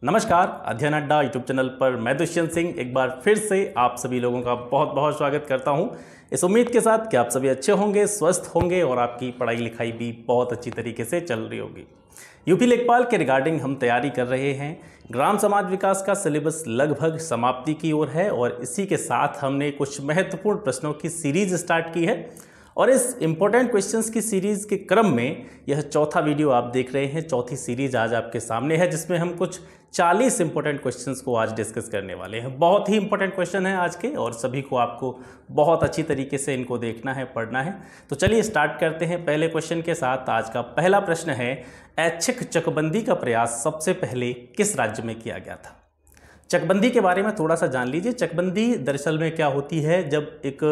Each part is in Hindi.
नमस्कार, अध्ययन अड्डा यूट्यूब चैनल पर मैं दुष्यंत सिंह एक बार फिर से आप सभी लोगों का बहुत बहुत स्वागत करता हूं, इस उम्मीद के साथ कि आप सभी अच्छे होंगे, स्वस्थ होंगे और आपकी पढ़ाई लिखाई भी बहुत अच्छी तरीके से चल रही होगी। यूपी लेखपाल के रिगार्डिंग हम तैयारी कर रहे हैं। ग्राम समाज विकास का सिलेबस लगभग समाप्ति की ओर है और इसी के साथ हमने कुछ महत्वपूर्ण प्रश्नों की सीरीज स्टार्ट की है और इस इंपॉर्टेंट क्वेश्चंस की सीरीज़ के क्रम में यह चौथा वीडियो आप देख रहे हैं। चौथी सीरीज आज आपके सामने है जिसमें हम कुछ 40 इंपॉर्टेंट क्वेश्चंस को आज डिस्कस करने वाले हैं। बहुत ही इंपॉर्टेंट क्वेश्चन है आज के और सभी को आपको बहुत अच्छी तरीके से इनको देखना है, पढ़ना है। तो चलिए स्टार्ट करते हैं पहले क्वेश्चन के साथ। आज का पहला प्रश्न है, ऐच्छिक चकबंदी का प्रयास सबसे पहले किस राज्य में किया गया था? चकबंदी के बारे में थोड़ा सा जान लीजिए। चकबंदी दरअसल में क्या होती है, जब एक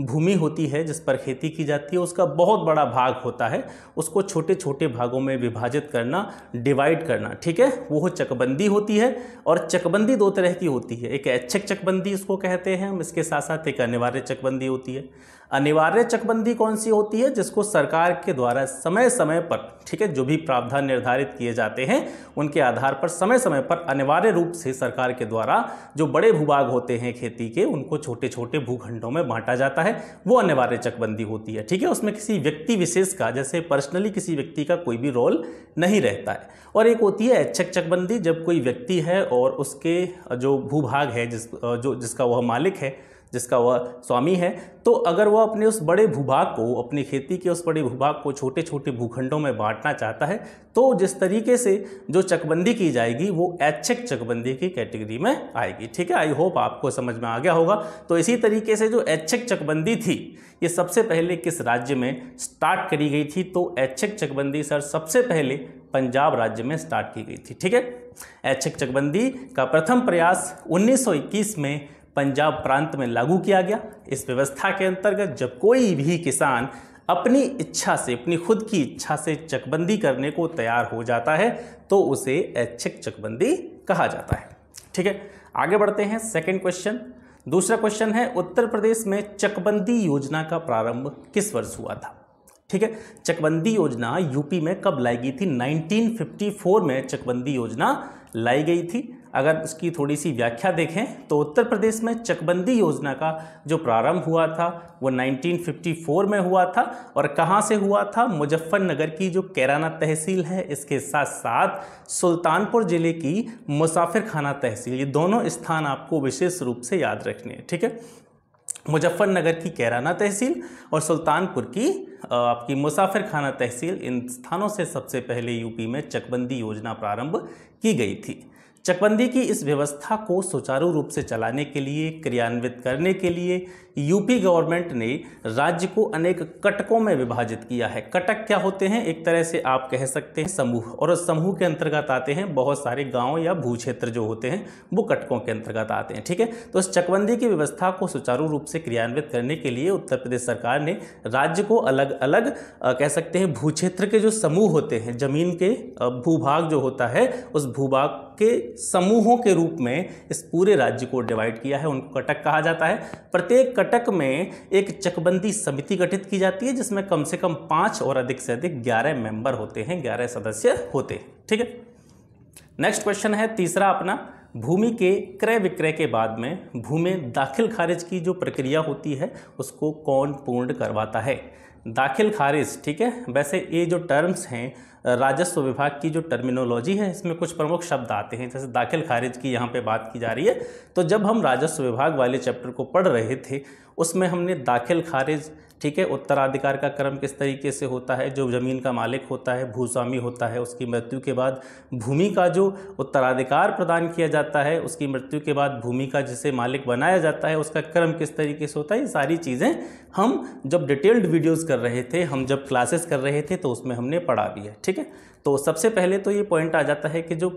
भूमि होती है जिस पर खेती की जाती है, उसका बहुत बड़ा भाग होता है, उसको छोटे छोटे भागों में विभाजित करना, डिवाइड करना, ठीक है, वो चकबंदी होती है। और चकबंदी दो तरह की होती है, एक ऐच्छिक चकबंदी इसको कहते हैं हम, इसके साथ साथ एक अनिवार्य चकबंदी होती है। अनिवार्य चकबंदी कौन सी होती है? जिसको सरकार के द्वारा समय समय पर, ठीक है, जो भी प्रावधान निर्धारित किए जाते हैं उनके आधार पर समय समय पर अनिवार्य रूप से सरकार के द्वारा जो बड़े भूभाग होते हैं खेती के, उनको छोटे छोटे भूखंडों में बांटा जाता है, वो अनिवार्य चकबंदी होती है। ठीक है, उसमें किसी व्यक्ति विशेष का, जैसे पर्सनली किसी व्यक्ति का कोई भी रोल नहीं रहता है। और एक होती है ऐच्छिक चकबंदी, जब कोई व्यक्ति है और उसके जो भूभाग है, जिसका वह मालिक है, जिसका वह स्वामी है, तो अगर वह अपने उस बड़े भूभाग को, अपनी खेती के उस बड़े भूभाग को छोटे छोटे भूखंडों में बांटना चाहता है, तो जिस तरीके से जो चकबंदी की जाएगी वो ऐच्छिक चकबंदी की कैटेगरी में आएगी। ठीक है, आई होप आपको समझ में आ गया होगा। तो इसी तरीके से जो ऐच्छिक चकबंदी थी, ये सबसे पहले किस राज्य में स्टार्ट करी गई थी? तो ऐच्छिक चकबंदी सर सबसे पहले पंजाब राज्य में स्टार्ट की गई थी। ठीक है, ऐच्छिक चकबंदी का प्रथम प्रयास 1921 में पंजाब प्रांत में लागू किया गया। इस व्यवस्था के अंतर्गत जब कोई भी किसान अपनी इच्छा से, अपनी खुद की इच्छा से चकबंदी करने को तैयार हो जाता है तो उसे ऐच्छिक चकबंदी कहा जाता है। ठीक है, आगे बढ़ते हैं। सेकंड क्वेश्चन, दूसरा क्वेश्चन है, उत्तर प्रदेश में चकबंदी योजना का प्रारंभ किस वर्ष हुआ था? ठीक है, चकबंदी योजना यूपी में कब लाई गई थी? 1954 में चकबंदी योजना लाई गई थी। अगर उसकी थोड़ी सी व्याख्या देखें तो उत्तर प्रदेश में चकबंदी योजना का जो प्रारंभ हुआ था वो 1954 में हुआ था। और कहाँ से हुआ था? मुजफ्फरनगर की जो कैराना तहसील है, इसके साथ साथ सुल्तानपुर जिले की मुसाफिर खाना तहसील, ये दोनों स्थान आपको विशेष रूप से याद रखने हैं। ठीक है, मुजफ्फरनगर की कैराना तहसील और सुल्तानपुर की आपकी मुसाफिर खाना तहसील, इन स्थानों से सबसे पहले यूपी में चकबंदी योजना प्रारंभ की गई थी। चकबंदी की इस व्यवस्था को सुचारू रूप से चलाने के लिए, क्रियान्वित करने के लिए यूपी गवर्नमेंट ने राज्य को अनेक कटकों में विभाजित किया है। कटक क्या होते हैं? एक तरह से आप कह सकते हैं समूह, और उस समूह के अंतर्गत आते हैं बहुत सारे गांव या भू क्षेत्र जो होते हैं, वो कटकों के अंतर्गत आते हैं। ठीक है, तो इस चकबंदी की व्यवस्था को सुचारू रूप से क्रियान्वित करने के लिए उत्तर प्रदेश सरकार ने राज्य को अलग अलग कह सकते हैं भू क्षेत्र के जो समूह होते हैं, जमीन के भूभाग जो होता है, उस भूभाग के समूहों के रूप में इस पूरे राज्य को डिवाइड किया है, उनको कटक कहा जाता है। प्रत्येक कटक में एक चकबंदी समिति गठित की जाती है जिसमें कम से कम 5 और अधिक से अधिक 11 मेंबर होते हैं, 11 सदस्य होते हैं। ठीक है, नेक्स्ट क्वेश्चन है तीसरा अपना, भूमि के क्रय विक्रय के बाद में भूमि दाखिल खारिज की जो प्रक्रिया होती है उसको कौन पूर्ण करवाता है? दाखिल खारिज, ठीक है, वैसे ये जो टर्म्स हैं राजस्व विभाग की जो टर्मिनोलॉजी है, इसमें कुछ प्रमुख शब्द आते हैं। जैसे दाखिल खारिज की यहाँ पे बात की जा रही है, तो जब हम राजस्व विभाग वाले चैप्टर को पढ़ रहे थे उसमें हमने दाखिल खारिज, ठीक है, उत्तराधिकार का क्रम किस तरीके से होता है, जो ज़मीन का मालिक होता है, भूस्वामी होता है, उसकी मृत्यु के बाद भूमि का जो उत्तराधिकार प्रदान किया जाता है, उसकी मृत्यु के बाद भूमि का जिसे मालिक बनाया जाता है उसका क्रम किस तरीके से होता है, ये सारी चीज़ें हम जब डिटेल्ड वीडियोस कर रहे थे, हम जब क्लासेस कर रहे थे तो उसमें हमने पढ़ा भी है। ठीक है, तो सबसे पहले तो ये पॉइंट आ जाता है कि जो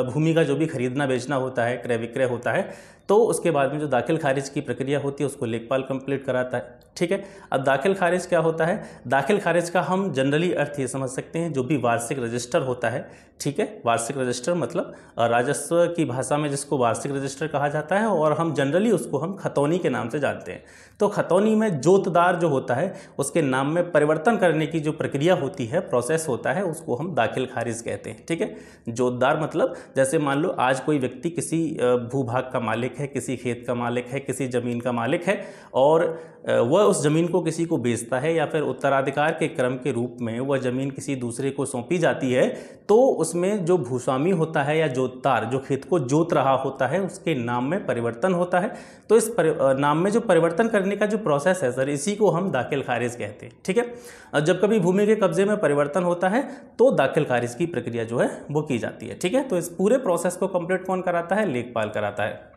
भूमि का जो भी खरीदना बेचना होता है, क्रय विक्रय होता है, तो उसके बाद में जो दाखिल खारिज की प्रक्रिया होती है उसको लेखपाल कंप्लीट कराता है। ठीक है। अब दाखिल खारिज क्या होता है? दाखिल खारिज का हम जनरली अर्थ ये समझ सकते हैं, जो भी वार्षिक रजिस्टर होता है, ठीक है, वार्षिक रजिस्टर मतलब राजस्व की भाषा में जिसको वार्षिक रजिस्टर कहा जाता है, और हम जनरली उसको हम खतौनी के नाम से जानते हैं। तो खतौनी में जोतदार जो होता है उसके नाम में परिवर्तन करने की जो प्रक्रिया होती है, प्रोसेस होता है, उसको हम दाखिल खारिज कहते हैं, ठीक है। जोतदार मतलब जैसे मान लो आज कोई व्यक्ति किसी भूभाग का मालिक है, किसी खेत का मालिक है, किसी ज़मीन का मालिक है, और वह उस ज़मीन को किसी को बेचता है, या फिर उत्तराधिकार के क्रम के रूप में वह ज़मीन किसी दूसरे को सौंपी जाती है, तो उसमें जो भूस्वामी होता है या जोतदार जो खेत को जोत रहा होता है, उसके नाम में परिवर्तन होता है। तो इस नाम में जो परिवर्तन करने का जो प्रोसेस है सर, इसी को हम दाखिल खारिज कहते हैं, ठीक है। जब कभी भूमि के कब्जे में परिवर्तन होता है तो दाखिल खारिज की प्रक्रिया जो है वो की जाती है, ठीक है। तो इस पूरे प्रोसेस को कंप्लीट कौन कराता है? लेखपाल कराता है।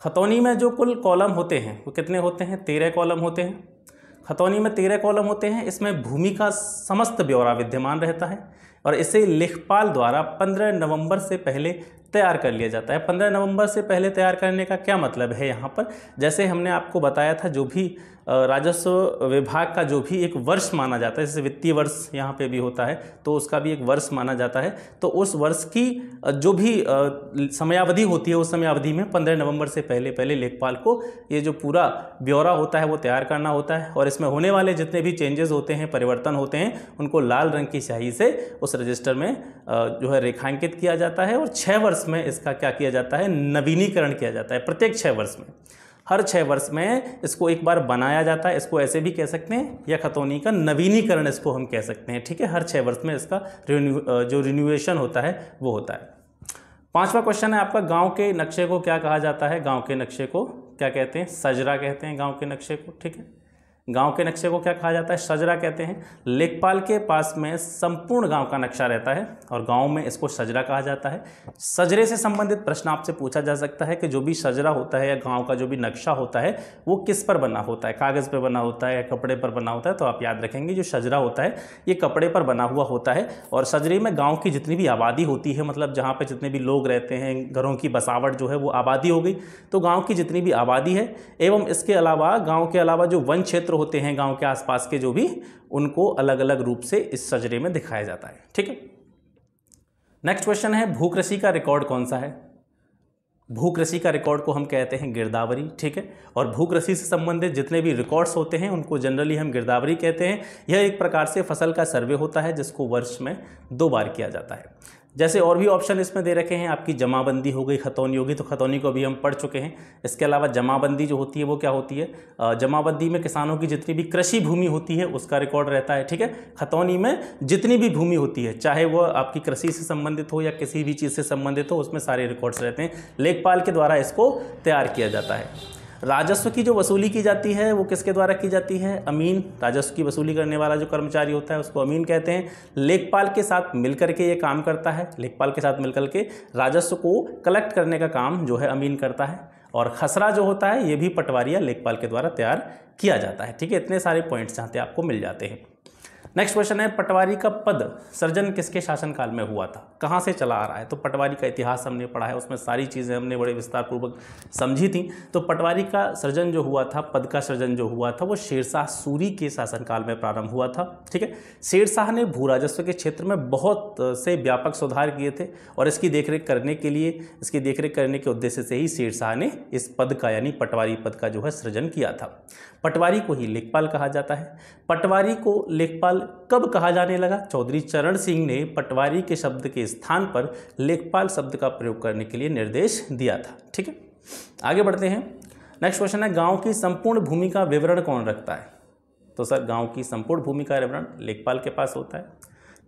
खतौनी में जो कुल कॉलम होते हैं वो कितने होते हैं? 13 कॉलम होते हैं। खतौनी में 13 कॉलम होते हैं। इसमें भूमि का समस्त ब्यौरा विद्यमान रहता है, और इसे लेखपाल द्वारा 15 नवंबर से पहले तैयार कर लिया जाता है। 15 नवंबर से पहले तैयार करने का क्या मतलब है? यहाँ पर जैसे हमने आपको बताया था, जो भी राजस्व विभाग का जो भी एक वर्ष माना जाता है, जैसे वित्तीय वर्ष यहाँ पे भी होता है, तो उसका भी एक वर्ष माना जाता है। तो उस वर्ष की जो भी समयावधि होती है, उस समयावधि में 15 नवंबर से पहले लेखपाल को ये जो पूरा ब्यौरा होता है वो तैयार करना होता है, और इसमें होने वाले जितने भी चेंजेस होते हैं, परिवर्तन होते हैं, उनको लाल रंग की स्याही से उस रजिस्टर में जो है रेखांकित किया जाता है। और 6 वर्ष में इसका क्या किया जाता है? नवीनीकरण किया जाता है। प्रत्येक 6 वर्ष में, हर 6 वर्ष में इसको एक बार बनाया जाता है। इसको ऐसे भी कह सकते हैं, या खतौनी का नवीनीकरण इसको हम कह सकते हैं, ठीक है। हर 6 वर्ष में इसका जो रिन्यूएशन होता है वो होता है। 5वां क्वेश्चन है आपका, गांव के नक्शे को क्या कहा जाता है? गांव के नक्शे को क्या कहते हैं? सजरा कहते हैं गांव के नक्शे को, ठीक है। गांव के नक्शे को क्या कहा जाता है? सजरा कहते हैं। लेखपाल के पास में संपूर्ण गांव का नक्शा रहता है, और गांव में इसको सजरा कहा जाता है। सजरे से संबंधित प्रश्न आपसे पूछा जा सकता है कि जो भी सजरा होता है या गांव का जो भी नक्शा होता है वो किस पर बना होता है? कागज़ पर बना होता है या कपड़े पर बना होता है? तो आप याद रखेंगे, जो सजरा होता है ये कपड़े पर बना हुआ होता है, और सजरे में गाँव की जितनी भी आबादी होती है, मतलब जहाँ पर जितने भी लोग रहते हैं, घरों की बसावट जो है वो आबादी हो गई, तो गाँव की जितनी भी आबादी है, एवं इसके अलावा गाँव के अलावा जो वन क्षेत्र होते हैं गांव के आसपास के, जो भी, उनको अलग अलग रूप से इस सजरे में दिखाया जाता है, ठीक है। नेक्स्ट क्वेश्चन है, भूकृषि का रिकॉर्ड कौन सा है? भूकृषि का रिकॉर्ड को हम कहते हैं गिरदावरी, ठीक है। और भूकृषि से संबंधित जितने भी रिकॉर्ड्स होते हैं उनको जनरली हम गिरदावरी कहते हैं। यह एक प्रकार से फसल का सर्वे होता है जिसको वर्ष में 2 बार किया जाता है। जैसे और भी ऑप्शन इसमें दे रखे हैं, आपकी जमाबंदी हो गई, खतौनी होगी, तो खतौनी को अभी हम पढ़ चुके हैं। इसके अलावा जमाबंदी जो होती है वो क्या होती है? जमाबंदी में किसानों की जितनी भी कृषि भूमि होती है उसका रिकॉर्ड रहता है, ठीक है। खतौनी में जितनी भी भूमि होती है, चाहे वो आपकी कृषि से संबंधित हो या किसी भी चीज़ से संबंधित हो, उसमें सारे रिकॉर्ड्स रहते हैं। लेखपाल के द्वारा इसको तैयार किया जाता है। राजस्व की जो वसूली की जाती है वो किसके द्वारा की जाती है? अमीन, राजस्व की वसूली करने वाला जो कर्मचारी होता है उसको अमीन कहते हैं। लेखपाल के साथ मिलकर के ये काम करता है। लेखपाल के साथ मिलकर के राजस्व को कलेक्ट करने का काम जो है अमीन करता है। और खसरा जो होता है ये भी पटवारी या लेखपाल के द्वारा तैयार किया जाता है, ठीक है। इतने सारे पॉइंट्स यहाँ पे आपको मिल जाते हैं। नेक्स्ट क्वेश्चन है, पटवारी का पद सृजन किसके शासनकाल में हुआ था? कहाँ से चला आ रहा है? तो पटवारी का इतिहास हमने पढ़ा है, उसमें सारी चीज़ें हमने बड़े विस्तार पूर्वक समझी थी। तो पटवारी का सृजन जो हुआ था, पद का सृजन जो हुआ था, वो शेरशाह सूरी के शासनकाल में प्रारंभ हुआ था, ठीक है। शेरशाह ने भू राजस्व के क्षेत्र में बहुत से व्यापक सुधार किए थे, और इसकी देखरेख करने के लिए, इसकी देखरेख करने के उद्देश्य से ही शेरशाह ने इस पद का यानी पटवारी पद का जो है सृजन किया था। पटवारी को ही लेखपाल कहा जाता है। पटवारी को लेखपाल कब कहा जाने लगा? चौधरी चरण सिंह ने पटवारी के शब्द के स्थान पर लेखपाल शब्द का प्रयोग करने के लिए निर्देश दिया था, ठीक है। आगे बढ़ते हैं। नेक्स्ट क्वेश्चन है, गांव की संपूर्ण भूमि का विवरण कौन रखता है? तो सर गांव की संपूर्ण भूमि का विवरण लेखपाल के पास होता है,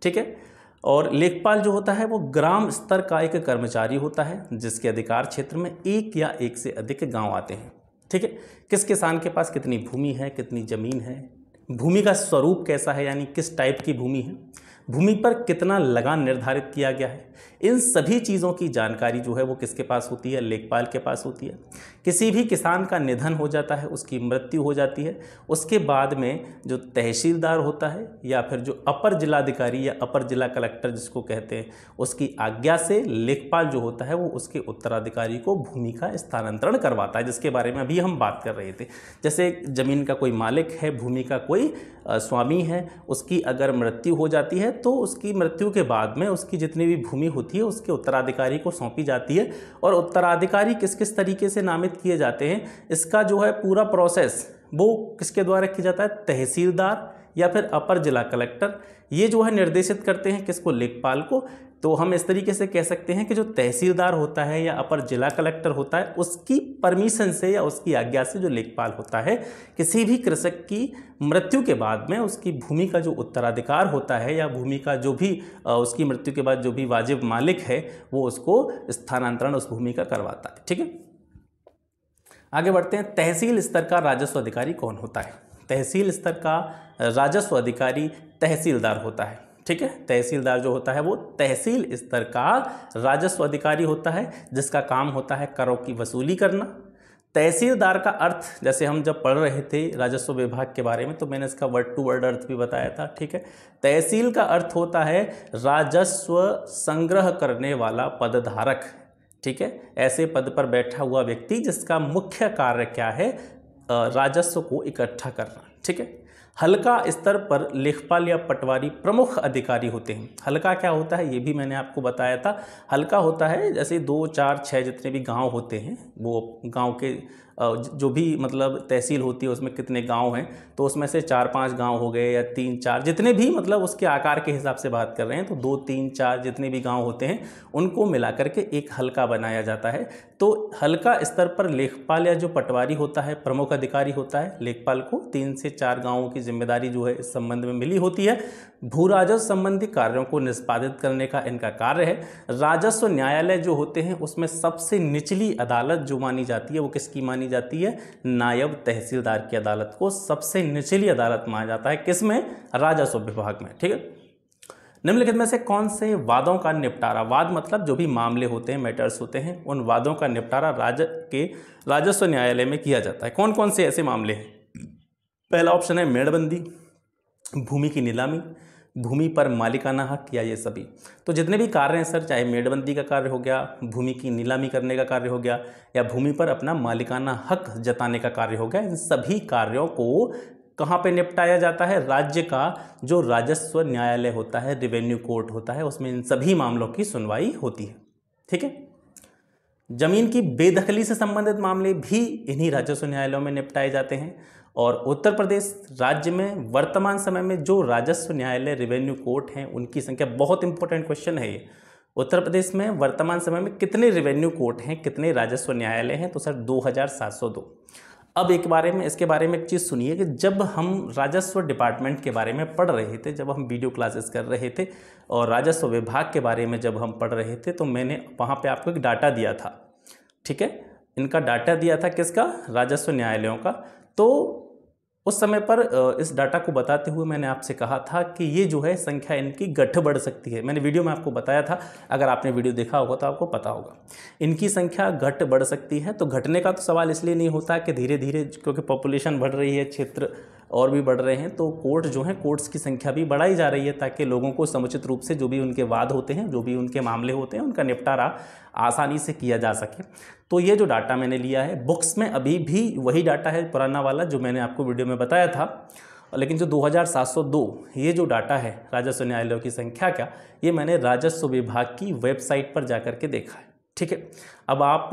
ठीक है। और लेखपाल जो होता है वो ग्राम स्तर का एक कर्मचारी होता है जिसके अधिकार क्षेत्र में एक या एक से अधिक गाँव आते हैं, ठीक है। किस किसान के पास कितनी भूमि है, कितनी ज़मीन है, भूमि का स्वरूप कैसा है, यानी किस टाइप की भूमि है, भूमि पर कितना लगान निर्धारित किया गया है, इन सभी चीज़ों की जानकारी जो है वो किसके पास होती है, लेखपाल के पास होती है। किसी भी किसान का निधन हो जाता है, उसकी मृत्यु हो जाती है, उसके बाद में जो तहसीलदार होता है या फिर जो अपर जिलाधिकारी या अपर जिला कलेक्टर जिसको कहते हैं, उसकी आज्ञा से लेखपाल जो होता है वो उसके उत्तराधिकारी को भूमि का स्थानांतरण करवाता है, जिसके बारे में अभी हम बात कर रहे थे। जैसे ज़मीन का कोई मालिक है, भूमि का कोई स्वामी है, उसकी अगर मृत्यु हो जाती है तो उसकी मृत्यु के बाद में उसकी जितनी भी भूमि होती है उसके उत्तराधिकारी को सौंपी जाती है। और उत्तराधिकारी किस किस तरीके से नामित किए जाते हैं, इसका जो है पूरा प्रोसेस वो किसके द्वारा किया जाता है, तहसीलदार या फिर अपर जिला कलेक्टर, ये जो है निर्देशित करते हैं किसको, लेखपाल को। तो हम इस तरीके से कह सकते हैं कि जो तहसीलदार होता है या अपर जिला कलेक्टर होता है, उसकी परमिशन से या उसकी आज्ञा से जो लेखपाल होता है, किसी भी कृषक की मृत्यु के बाद में उसकी भूमि का जो उत्तराधिकार होता है या भूमि का जो भी उसकी मृत्यु के बाद जो भी वाजिब मालिक है वो उसको स्थानांतरण उस भूमि का करवाता है। ठीक है, आगे बढ़ते हैं। तहसील स्तर का राजस्व अधिकारी कौन होता है? तहसील स्तर का राजस्व अधिकारी तहसीलदार होता है। ठीक है, तहसीलदार जो होता है वो तहसील स्तर का राजस्व अधिकारी होता है, जिसका काम होता है करों की वसूली करना। तहसीलदार का अर्थ, जैसे हम जब पढ़ रहे थे राजस्व विभाग के बारे में तो मैंने इसका वर्ड टू वर्ड अर्थ भी बताया था। ठीक है, तहसील का अर्थ होता है राजस्व संग्रह करने वाला पदधारक। ठीक है, ऐसे पद पर बैठा हुआ व्यक्ति जिसका मुख्य कार्य क्या है, राजस्व को इकट्ठा करना। ठीक है, हल्का स्तर पर लेखपाल या पटवारी प्रमुख अधिकारी होते हैं। हल्का क्या होता है ये भी मैंने आपको बताया था। हल्का होता है जैसे 2, 4, 6 जितने भी गांव होते हैं, वो गांव के जो भी मतलब तहसील होती है उसमें कितने गांव हैं, तो उसमें से 4-5 गांव हो गए या 3-4 जितने भी मतलब उसके आकार के हिसाब से बात कर रहे हैं, तो 2-3-4 जितने भी गांव होते हैं उनको मिला करके एक हल्का बनाया जाता है। तो हल्का स्तर पर लेखपाल या जो पटवारी होता है, प्रमुख अधिकारी होता है, लेखपाल को 3 से 4 गाँवों की जिम्मेदारी जो है इस संबंध में मिली होती है। भू राजस्व संबंधी कार्यों को निष्पादित करने का इनका कार्य है। राजस्व न्यायालय जो होते हैं उसमें सबसे निचली अदालत जो मानी जाती है वो किसकी मानी जाती है, नायब तहसीलदार की अदालत को सबसे निचली अदालत माना जाता है। किसमें, राजस्व विभाग में। ठीक है, निम्नलिखित में से कौन से वादों का निपटारा, वाद मतलब जो भी मामले होते हैं, मैटर्स होते हैं, उन वादों का निपटारा राजस्व न्यायालय में किया जाता है? कौन कौन से ऐसे मामले हैं? पहला ऑप्शन है मेड़बंदी, भूमि की नीलामी, भूमि पर मालिकाना हक या ये सभी। तो जितने भी कार्य हैं सर, चाहे मेड़बंदी का कार्य हो गया, भूमि की नीलामी करने का कार्य हो गया या भूमि पर अपना मालिकाना हक जताने का कार्य हो गया, इन सभी कार्यों को कहाँ पे निपटाया जाता है? राज्य का जो राजस्व न्यायालय होता है, रेवेन्यू कोर्ट होता है, उसमें इन सभी मामलों की सुनवाई होती है। ठीक है, जमीन की बेदखली से संबंधित मामले भी इन्हीं राजस्व न्यायालयों में निपटाए जाते हैं। और उत्तर प्रदेश राज्य में वर्तमान समय में जो राजस्व न्यायालय, रेवेन्यू कोर्ट हैं, उनकी संख्या, बहुत इंपॉर्टेंट क्वेश्चन है ये, उत्तर प्रदेश में वर्तमान समय में कितने रेवेन्यू कोर्ट हैं, कितने राजस्व न्यायालय हैं? तो सर 2702। अब इसके बारे में एक चीज़ सुनिए कि जब हम राजस्व डिपार्टमेंट के बारे में पढ़ रहे थे, जब हम वीडियो क्लासेस कर रहे थे और राजस्व विभाग के बारे में जब हम पढ़ रहे थे, तो मैंने वहाँ पे आपको एक डाटा दिया था। ठीक है, इनका डाटा दिया था किसका, राजस्व न्यायालयों का। तो उस समय पर इस डाटा को बताते हुए मैंने आपसे कहा था कि ये जो है संख्या इनकी घट बढ़ सकती है। मैंने वीडियो में आपको बताया था, अगर आपने वीडियो देखा होगा तो आपको पता होगा, इनकी संख्या घट बढ़ सकती है। तो घटने का तो सवाल इसलिए नहीं होता कि धीरे धीरे, क्योंकि पॉपुलेशन बढ़ रही है, क्षेत्र और भी बढ़ रहे हैं, तो कोर्ट जो है, कोर्ट्स की संख्या भी बढ़ाई जा रही है ताकि लोगों को समुचित रूप से जो भी उनके वाद होते हैं, जो भी उनके मामले होते हैं, उनका निपटारा आसानी से किया जा सके। तो ये जो डाटा मैंने लिया है, बुक्स में अभी भी वही डाटा है पुराना वाला जो मैंने आपको वीडियो में बताया था, लेकिन जो 2702 ये जो डाटा है राजस्व न्यायालयों की संख्या का, ये मैंने राजस्व विभाग की वेबसाइट पर जाकर के देखा है। ठीक है, अब आप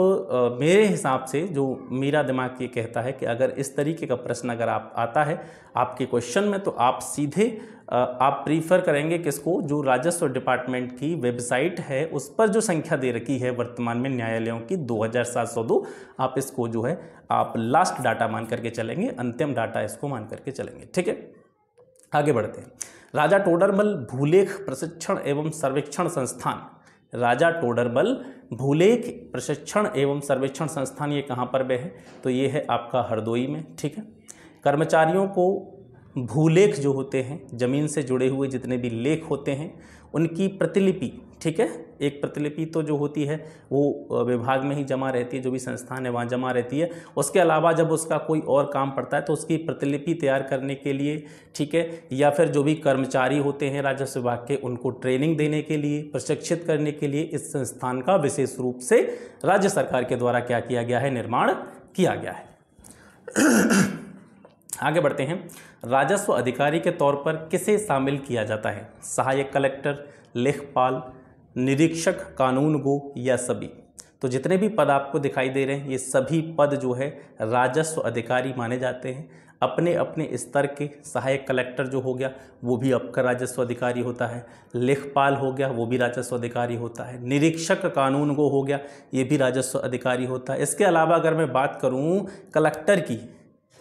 मेरे हिसाब से, जो मेरा दिमाग ये कहता है कि अगर इस तरीके का प्रश्न अगर आता है आपके क्वेश्चन में, तो आप सीधे आप प्रीफर करेंगे किसको, जो राजस्व डिपार्टमेंट की वेबसाइट है उस पर जो संख्या दे रखी है वर्तमान में न्यायालयों की 2702, आप इसको जो है आप लास्ट डाटा मान करके चलेंगे, अंतिम डाटा इसको मान करके चलेंगे। ठीक है, आगे बढ़ते हैं। राजा टोडरमल भूलेख प्रशिक्षण एवं सर्वेक्षण संस्थान, राजा टोडरमल भूलेख प्रशिक्षण एवं सर्वेक्षण संस्थान, ये कहाँ पर है? तो ये है आपका हरदोई में। ठीक है, कर्मचारियों को भूलेख जो होते हैं, ज़मीन से जुड़े हुए जितने भी लेख होते हैं उनकी प्रतिलिपि, ठीक है, एक प्रतिलिपि तो जो होती है वो विभाग में ही जमा रहती है, जो भी संस्थान है वहाँ जमा रहती है। उसके अलावा जब उसका कोई और काम पड़ता है तो उसकी प्रतिलिपि तैयार करने के लिए, ठीक है, या फिर जो भी कर्मचारी होते हैं राजस्व विभाग के उनको ट्रेनिंग देने के लिए, प्रशिक्षित करने के लिए इस संस्थान का विशेष रूप से राज्य सरकार के द्वारा क्या किया गया है, निर्माण किया गया है। आगे बढ़ते हैं। राजस्व अधिकारी के तौर पर किसे शामिल किया जाता है? सहायक कलेक्टर, लेखपाल, निरीक्षक, कानूनगो या सभी? तो जितने भी पद आपको दिखाई दे रहे हैं ये सभी पद जो है राजस्व अधिकारी माने जाते हैं। अपने अपने स्तर के सहायक कलेक्टर जो हो गया वो भी आपका राजस्व अधिकारी होता है, लेखपाल हो गया वो भी राजस्व अधिकारी होता है, निरीक्षक कानूनगो हो गया ये भी राजस्व अधिकारी होता है। इसके अलावा अगर मैं बात करूं कलेक्टर की,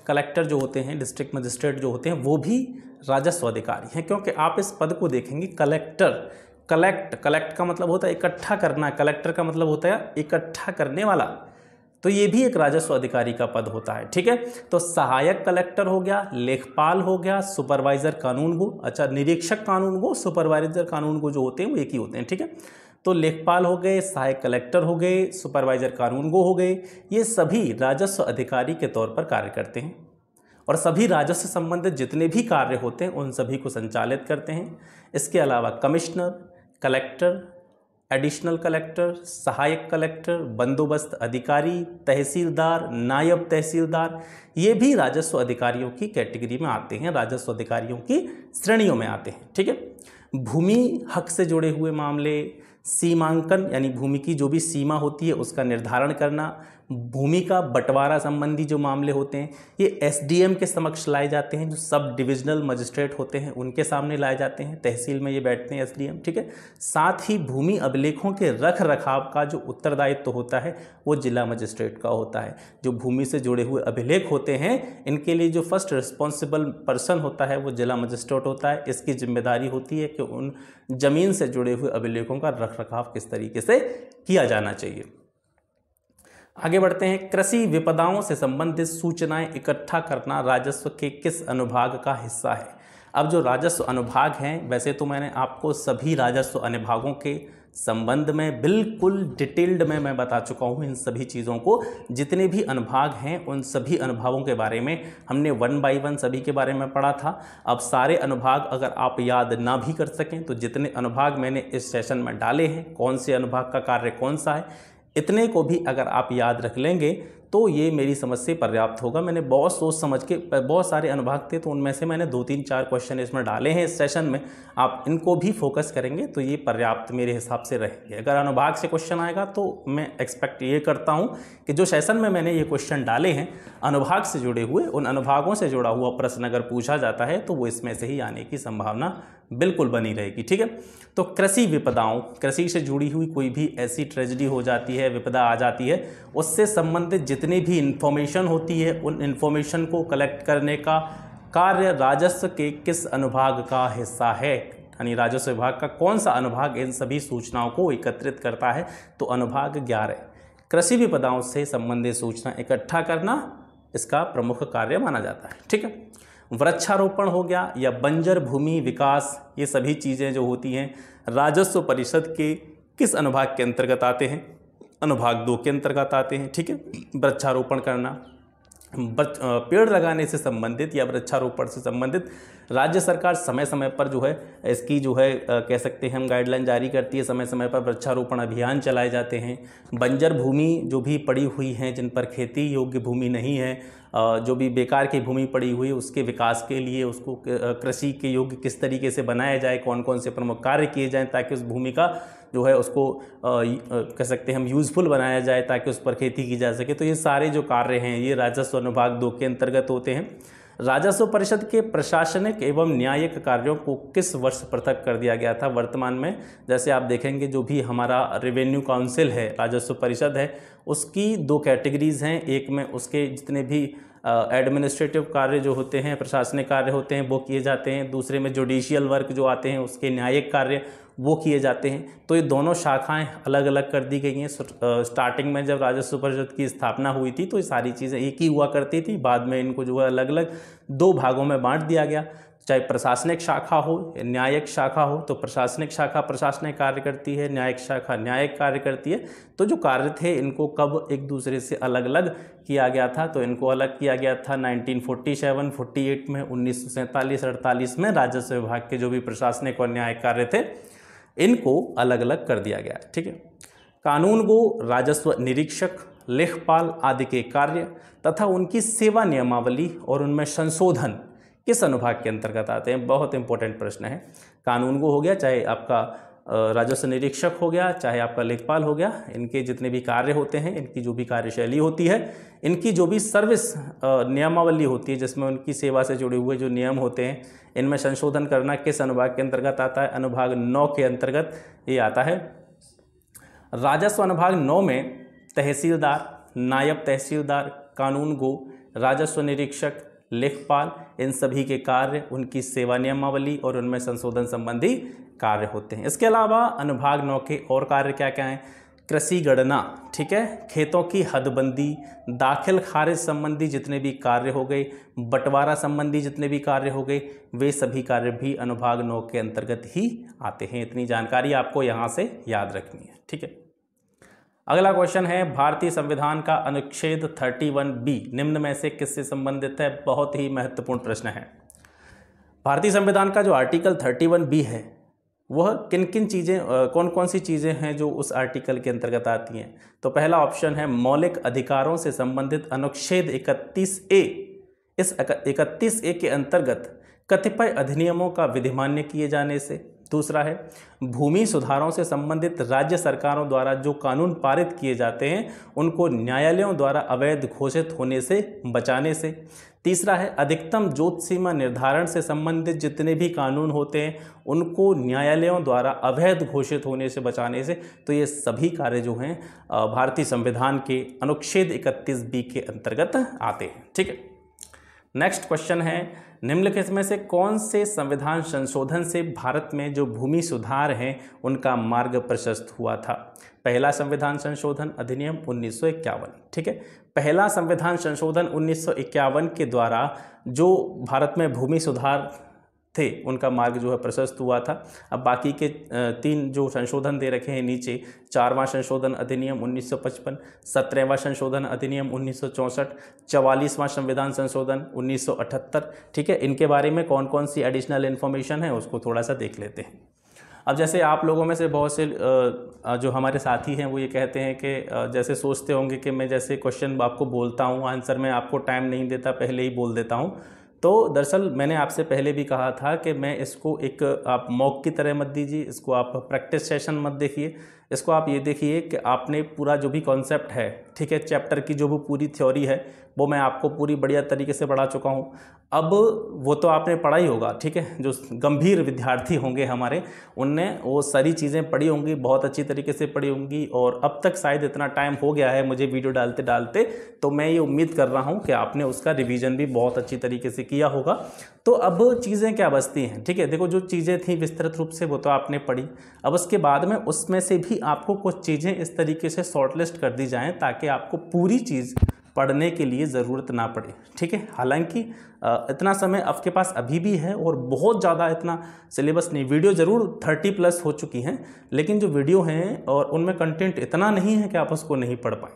कलेक्टर जो होते हैं, डिस्ट्रिक्ट मजिस्ट्रेट जो होते हैं वो भी राजस्व अधिकारी हैं, क्योंकि आप इस पद को देखेंगे कलेक्टर, कलेक्ट का मतलब होता है इकट्ठा करना, कलेक्टर का मतलब होता है इकट्ठा करने वाला, तो ये भी एक राजस्व अधिकारी का पद होता है, ठीक है। तो सहायक कलेक्टर हो गया, लेखपाल हो गया, सुपरवाइजर कानूनगो, अच्छा निरीक्षक कानूनगो, सुपरवाइजर कानूनगो जो होते हैं वो एक ही होते हैं, ठीक है। तो लेखपाल हो गए, सहायक कलेक्टर हो गए, सुपरवाइजर कानूनगो हो गए, ये सभी राजस्व अधिकारी के तौर पर कार्य करते हैं और सभी राजस्व संबंधित जितने भी कार्य होते हैं उन सभी को संचालित करते हैं। इसके अलावा कमिश्नर, कलेक्टर, एडिशनल कलेक्टर, सहायक कलेक्टर, बंदोबस्त अधिकारी, तहसीलदार, नायब तहसीलदार, ये भी राजस्व अधिकारियों की कैटेगरी में आते हैं, राजस्व अधिकारियों की श्रेणियों में आते हैं, ठीक है। भूमि हक से जुड़े हुए मामले, सीमांकन यानी भूमि की जो भी सीमा होती है उसका निर्धारण करना, भूमि का बंटवारा संबंधी जो मामले होते हैं ये एसडीएम के समक्ष लाए जाते हैं, जो सब डिविजनल मजिस्ट्रेट होते हैं उनके सामने लाए जाते हैं, तहसील में ये बैठते हैं एसडीएम, ठीक है। साथ ही भूमि अभिलेखों के रख रखाव का जो उत्तरदायित्व होता है वो जिला मजिस्ट्रेट का होता है। जो भूमि से जुड़े हुए अभिलेख होते हैं इनके लिए जो फर्स्ट रिस्पॉन्सिबल पर्सन होता है वो जिला मजिस्ट्रेट होता है। इसकी जिम्मेदारी होती है कि उन जमीन से जुड़े हुए अभिलेखों का रख रखाव किस तरीके से किया जाना चाहिए। आगे बढ़ते हैं। कृषि विपदाओं से संबंधित सूचनाएं इकट्ठा करना राजस्व के किस अनुभाग का हिस्सा है? अब जो राजस्व अनुभाग हैं, वैसे तो मैंने आपको सभी राजस्व अनुभागों के संबंध में बिल्कुल डिटेल्ड में मैं बता चुका हूँ इन सभी चीज़ों को। जितने भी अनुभाग हैं उन सभी अनुभागों के बारे में हमने 1 बाय 1 सभी के बारे में पढ़ा था। अब सारे अनुभाग अगर आप याद ना भी कर सकें तो जितने अनुभाग मैंने इस सेशन में डाले हैं, कौन से अनुभाग का कार्य कौन सा है, इतने को भी अगर आप याद रख लेंगे तो ये मेरी समझ से पर्याप्त होगा। मैंने बहुत सोच समझ के, बहुत सारे अनुभाग थे तो उनमें से मैंने 2-3-4 क्वेश्चन इसमें डाले हैं इस सेशन में। आप इनको भी फोकस करेंगे तो ये पर्याप्त मेरे हिसाब से रहेंगे। अगर अनुभाग से क्वेश्चन आएगा तो मैं एक्सपेक्ट ये करता हूँ कि जो सेशन में मैंने ये क्वेश्चन डाले हैं अनुभाग से जुड़े हुए, उन अनुभागों से जुड़ा हुआ प्रश्न अगर पूछा जाता है तो वो इसमें से ही आने की संभावना बिल्कुल बनी रहेगी, ठीक है। तो कृषि विपदाओं, कृषि से जुड़ी हुई कोई भी ऐसी ट्रेजेडी हो जाती है, विपदा आ जाती है, उससे संबंधित जितनी भी इंफॉर्मेशन होती है उन इंफॉर्मेशन को कलेक्ट करने का कार्य राजस्व के किस अनुभाग का हिस्सा है, यानी राजस्व विभाग का कौन सा अनुभाग इन सभी सूचनाओं को एकत्रित करता है? तो अनुभाग 11 कृषि विपदाओं से संबंधित सूचना इकट्ठा करना इसका प्रमुख कार्य माना जाता है, ठीक है। वृक्षारोपण हो गया या बंजर भूमि विकास, ये सभी चीज़ें जो होती हैं राजस्व परिषद के किस अनुभाग के अंतर्गत आते हैं? अनुभाग 2 के अंतर्गत आते हैं, ठीक है। वृक्षारोपण करना, पेड़ लगाने से संबंधित या वृक्षारोपण से संबंधित राज्य सरकार समय समय पर जो है इसकी जो है कह सकते हैं हम गाइडलाइन जारी करती है, समय समय पर वृक्षारोपण अभियान चलाए जाते हैं। बंजर भूमि जो भी पड़ी हुई हैं, जिन पर खेती योग्य भूमि नहीं है, जो भी बेकार की भूमि पड़ी हुई है उसके विकास के लिए उसको कृषि के योग्य किस तरीके से बनाया जाए, कौन कौन से प्रमुख कार्य किए जाएँ ताकि उस भूमि का जो है उसको कह सकते हैं हम यूज़फुल बनाया जाए ताकि उस पर खेती की जा सके। तो ये सारे जो कार्य हैं ये राजस्व अनुभाग 2 के अंतर्गत होते हैं। राजस्व परिषद के प्रशासनिक एवं न्यायिक कार्यों को किस वर्ष पृथक कर दिया गया था? वर्तमान में जैसे आप देखेंगे जो भी हमारा रेवेन्यू काउंसिल है, राजस्व परिषद है, उसकी 2 कैटेगरीज़ हैं। एक में उसके जितने भी एडमिनिस्ट्रेटिव कार्य जो होते हैं, प्रशासनिक कार्य होते हैं वो किए जाते हैं। दूसरे में जुडिशियल वर्क जो आते हैं उसके न्यायिक कार्य वो किए जाते हैं। तो ये दोनों शाखाएं अलग अलग कर दी गई हैं। स्टार्टिंग में जब राजस्व परिषद की स्थापना हुई थी तो ये सारी चीज़ें एक ही हुआ करती थी, बाद में इनको जो है अलग अलग 2 भागों में बांट दिया गया। चाहे प्रशासनिक शाखा हो, न्यायिक शाखा हो, तो प्रशासनिक शाखा प्रशासनिक कार्य करती है, न्यायिक शाखा न्यायिक कार्य करती है। तो जो कार्य थे इनको कब एक दूसरे से अलग अलग किया गया था, तो इनको अलग किया गया था 1947, 48 में, 1947, 48 में राजस्व विभाग के जो भी प्रशासनिक और न्यायिक कार्य थे इनको अलग अलग कर दिया गया। ठीक है। कानून गो राजस्व निरीक्षक, लेखपाल आदि के कार्य तथा उनकी सेवा नियमावली और उनमें संशोधन किस अनुभाग के अंतर्गत आते हैं? बहुत इंपॉर्टेंट प्रश्न है। कानून गो हो गया, चाहे आपका राजस्व निरीक्षक हो गया, चाहे आपका लेखपाल हो गया, इनके जितने भी कार्य होते हैं, इनकी जो भी कार्यशैली होती है, इनकी जो भी सर्विस नियमावली होती है जिसमें उनकी सेवा से जुड़े हुए जो नियम होते हैं, इनमें संशोधन करना किस अनुभाग के अंतर्गत आता है? अनुभाग 9 के अंतर्गत ये आता है। राजस्व अनुभाग 9 में तहसीलदार, नायब तहसीलदार, कानून गो, राजस्व निरीक्षक, लेखपाल, इन सभी के कार्य, उनकी सेवा नियमावली और उनमें संशोधन संबंधी कार्य होते हैं। इसके अलावा अनुभाग 9 के और कार्य क्या क्या हैं? कृषि गणना, ठीक है, खेतों की हदबंदी, दाखिल खारिज संबंधी जितने भी कार्य हो गए, बंटवारा संबंधी जितने भी कार्य हो गए, वे सभी कार्य भी अनुभाग 9 के अंतर्गत ही आते हैं। इतनी जानकारी आपको यहाँ से याद रखनी है। ठीक है। अगला क्वेश्चन है, भारतीय संविधान का अनुच्छेद 31B निम्न में से किससे संबंधित है? बहुत ही महत्वपूर्ण प्रश्न है। भारतीय संविधान का जो आर्टिकल 31B है वह किन किन चीज़ें, कौन कौन सी चीज़ें हैं जो उस आर्टिकल के अंतर्गत आती हैं? तो पहला ऑप्शन है मौलिक अधिकारों से संबंधित अनुच्छेद 31A। इस 31A के अंतर्गत कतिपय अधिनियमों का विधिमान्य किए जाने से। दूसरा है भूमि सुधारों से संबंधित राज्य सरकारों द्वारा जो कानून पारित किए जाते हैं उनको न्यायालयों द्वारा अवैध घोषित होने से बचाने से। तीसरा है अधिकतम जोत सीमा निर्धारण से संबंधित जितने भी कानून होते हैं उनको न्यायालयों द्वारा अवैध घोषित होने से बचाने से। तो ये सभी कार्य जो हैं भारतीय संविधान के अनुच्छेद 31B के अंतर्गत आते हैं। ठीक है। नेक्स्ट क्वेश्चन है, निम्नलिखित में से कौन से संविधान संशोधन से भारत में जो भूमि सुधार हैं उनका मार्ग प्रशस्त हुआ था? पहला संविधान संशोधन अधिनियम 1951। ठीक है। पहला संविधान संशोधन 1951 के द्वारा जो भारत में भूमि सुधार थे उनका मार्ग जो है प्रशस्त हुआ था। अब बाकी के 3 जो संशोधन दे रखे हैं नीचे, 4वां संशोधन अधिनियम 1955, 17वां संशोधन अधिनियम 1964, 44वां संविधान संशोधन 1978। ठीक है। इनके बारे में कौन कौन सी एडिशनल इन्फॉर्मेशन है उसको थोड़ा सा देख लेते हैं। अब जैसे आप लोगों में से बहुत से जो हमारे साथी हैं वो ये कहते हैं कि जैसे सोचते होंगे कि मैं जैसे क्वेश्चन आपको बोलता हूँ, आंसर मैं आपको टाइम नहीं देता, पहले ही बोल देता हूँ। तो दरअसल मैंने आपसे पहले भी कहा था कि मैं इसको एक आप मॉक की तरह मत दीजिए, इसको आप प्रैक्टिस सेशन मत देखिए, इसको आप ये देखिए कि आपने पूरा जो भी कॉन्सेप्ट है, ठीक है, चैप्टर की जो भी पूरी थ्योरी है वो मैं आपको पूरी बढ़िया तरीके से पढ़ा चुका हूँ। अब वो तो आपने पढ़ा ही होगा, ठीक है, जो गंभीर विद्यार्थी होंगे हमारे उनने वो सारी चीज़ें पढ़ी होंगी, बहुत अच्छी तरीके से पढ़ी होंगी। और अब तक शायद इतना टाइम हो गया है मुझे वीडियो डालते डालते, तो मैं ये उम्मीद कर रहा हूँ कि आपने उसका रिवीजन भी बहुत अच्छी तरीके से किया होगा। तो अब चीज़ें क्या बचती हैं? ठीक है, देखो जो चीज़ें थी विस्तृत रूप से वो तो आपने पढ़ी। अब उसके बाद में उसमें से भी आपको कुछ चीज़ें इस तरीके से शॉर्टलिस्ट कर दी जाएँ ताकि आपको पूरी चीज़ पढ़ने के लिए ज़रूरत ना पड़े। ठीक है। हालांकि इतना समय आपके पास अभी भी है और बहुत ज़्यादा इतना सिलेबस नहीं, वीडियो ज़रूर 30+ हो चुकी हैं, लेकिन जो वीडियो हैं और उनमें कंटेंट इतना नहीं है कि आप उसको नहीं पढ़ पाएँ।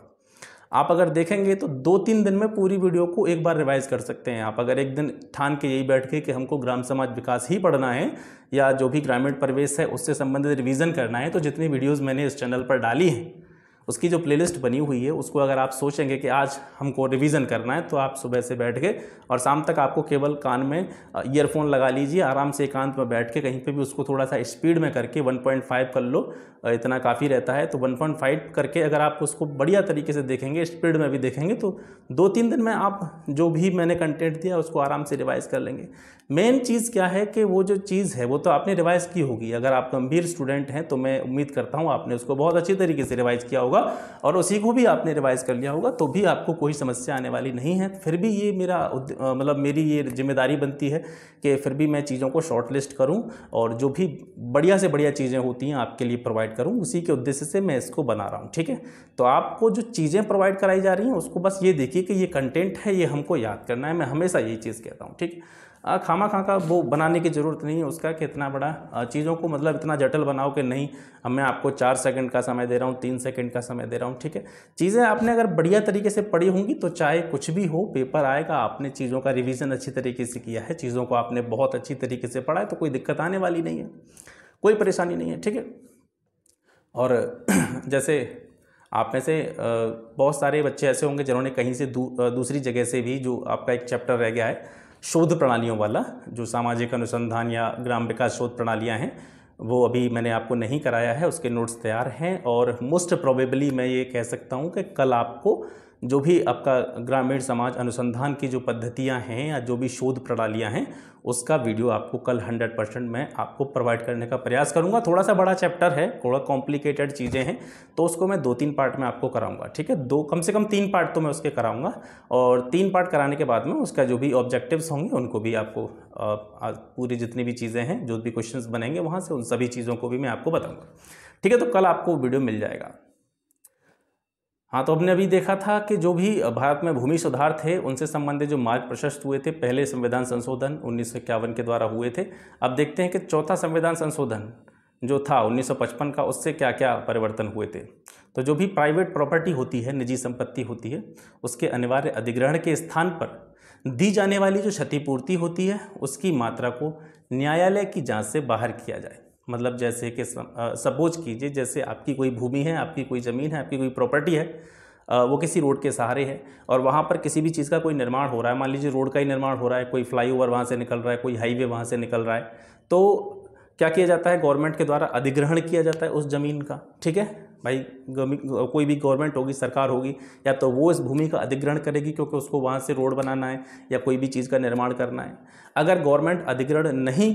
आप अगर देखेंगे तो 2-3 दिन में पूरी वीडियो को एक बार रिवाइज़ कर सकते हैं। आप अगर एक दिन ठान के यही बैठ के कि हमको ग्राम समाज विकास ही पढ़ना है या जो भी ग्रामीण परिवेश है उससे संबंधित रिवीजन करना है, तो जितनी वीडियोज़ मैंने इस चैनल पर डाली हैं उसकी जो प्लेलिस्ट बनी हुई है उसको अगर आप सोचेंगे कि आज हमको रिवीजन करना है, तो आप सुबह से बैठ के और शाम तक आपको केवल कान में ईयरफोन लगा लीजिए, आराम से एकांत में बैठ के कहीं पे भी उसको थोड़ा सा स्पीड में करके 1.5 कर लो, इतना काफ़ी रहता है। तो 1.5 करके अगर आप उसको बढ़िया तरीके से देखेंगे, स्पीड में भी देखेंगे, तो 2-3 दिन में आप जो भी मैंने कंटेंट दिया उसको आराम से रिवाइज़ कर लेंगे। मेन चीज़ क्या है कि वो जो चीज़ है वो तो आपने रिवाइज की होगी। अगर आप गंभीर स्टूडेंट हैं तो मैं उम्मीद करता हूँ आपने उसको बहुत अच्छी तरीके से रिवाइज किया होगा और उसी को भी आपने रिवाइज कर लिया होगा, तो भी आपको कोई समस्या आने वाली नहीं है। फिर भी ये मेरा मतलब मेरी ये जिम्मेदारी बनती है कि फिर भी मैं चीज़ों को शॉर्ट लिस्ट करूँ और जो भी बढ़िया से बढ़िया चीज़ें होती हैं आपके लिए प्रोवाइड करूँ, उसी के उद्देश्य से मैं इसको बना रहा हूँ। ठीक है, तो आपको जो चीज़ें प्रोवाइड कराई जा रही हैं उसको बस ये देखिए कि ये कंटेंट है, ये हमको याद करना है। मैं हमेशा यही चीज़ कहता हूँ। ठीक है, खामा खा का वो बनाने की ज़रूरत नहीं है उसका कि इतना बड़ा चीज़ों को मतलब इतना जटिल बनाओ कि नहीं अब मैं आपको 4 सेकंड का समय दे रहा हूँ, 3 सेकंड का समय दे रहा हूँ। ठीक है, चीज़ें आपने अगर बढ़िया तरीके से पढ़ी होंगी तो चाहे कुछ भी हो पेपर आएगा, आपने चीज़ों का रिवीजन अच्छी तरीके से किया है, चीज़ों को आपने बहुत अच्छी तरीके से पढ़ा है, तो कोई दिक्कत आने वाली नहीं है, कोई परेशानी नहीं है। ठीक है, और जैसे आप में से बहुत सारे बच्चे ऐसे होंगे जिन्होंने कहीं से दूसरी जगह से भी जो आपका एक चैप्टर रह गया है शोध प्रणालियों वाला, जो सामाजिक अनुसंधान या ग्राम विकास शोध प्रणालियां हैं, वो अभी मैंने आपको नहीं कराया है, उसके नोट्स तैयार हैं और मोस्ट प्रोबेबली मैं ये कह सकता हूँ कि कल आपको जो भी आपका ग्रामीण समाज अनुसंधान की जो पद्धतियां हैं या जो भी शोध प्रणालियां हैं उसका वीडियो आपको कल 100% मैं आपको प्रोवाइड करने का प्रयास करूंगा। थोड़ा सा बड़ा चैप्टर है, थोड़ा कॉम्प्लिकेटेड चीज़ें हैं, तो उसको मैं 2-3 पार्ट में आपको कराऊंगा। ठीक है, कम से कम 3 पार्ट तो मैं उसके कराऊंगा और 3 पार्ट कराने के बाद में उसका जो भी ऑब्जेक्टिव्स होंगे उनको भी आपको पूरी जितनी भी चीज़ें हैं, जो भी क्वेश्चंस बनेंगे वहाँ से, उन सभी चीज़ों को भी मैं आपको बताऊँगा। ठीक है, तो कल आपको वीडियो मिल जाएगा। हाँ, तो हमने अभी देखा था कि जो भी भारत में भूमि सुधार थे उनसे संबंधित जो मार्ग प्रशस्त हुए थे, पहले संविधान संशोधन 1951 के द्वारा हुए थे। अब देखते हैं कि चौथा संविधान संशोधन जो था 1955 का, उससे क्या क्या परिवर्तन हुए थे। तो जो भी प्राइवेट प्रॉपर्टी होती है, निजी संपत्ति होती है, उसके अनिवार्य अधिग्रहण के स्थान पर दी जाने वाली जो क्षतिपूर्ति होती है उसकी मात्रा को न्यायालय की जाँच से बाहर किया जाए। मतलब जैसे कि सपोज कीजिए जैसे आपकी कोई भूमि है, आपकी कोई ज़मीन है, आपकी कोई प्रॉपर्टी है, वो किसी रोड के सहारे है और वहाँ पर किसी भी चीज़ का कोई निर्माण हो रहा है, मान लीजिए रोड का ही निर्माण हो रहा है, कोई फ्लाईओवर वहाँ से निकल रहा है, कोई हाईवे वहाँ से निकल रहा है, तो क्या किया जाता है, गवर्नमेंट के द्वारा अधिग्रहण किया जाता है उस ज़मीन का। ठीक है भाई, कोई भी गवर्नमेंट होगी, सरकार होगी, या तो वो इस भूमि का अधिग्रहण करेगी क्योंकि उसको वहाँ से रोड बनाना है या कोई भी चीज़ का निर्माण करना है। अगर गवर्नमेंट अधिग्रहण नहीं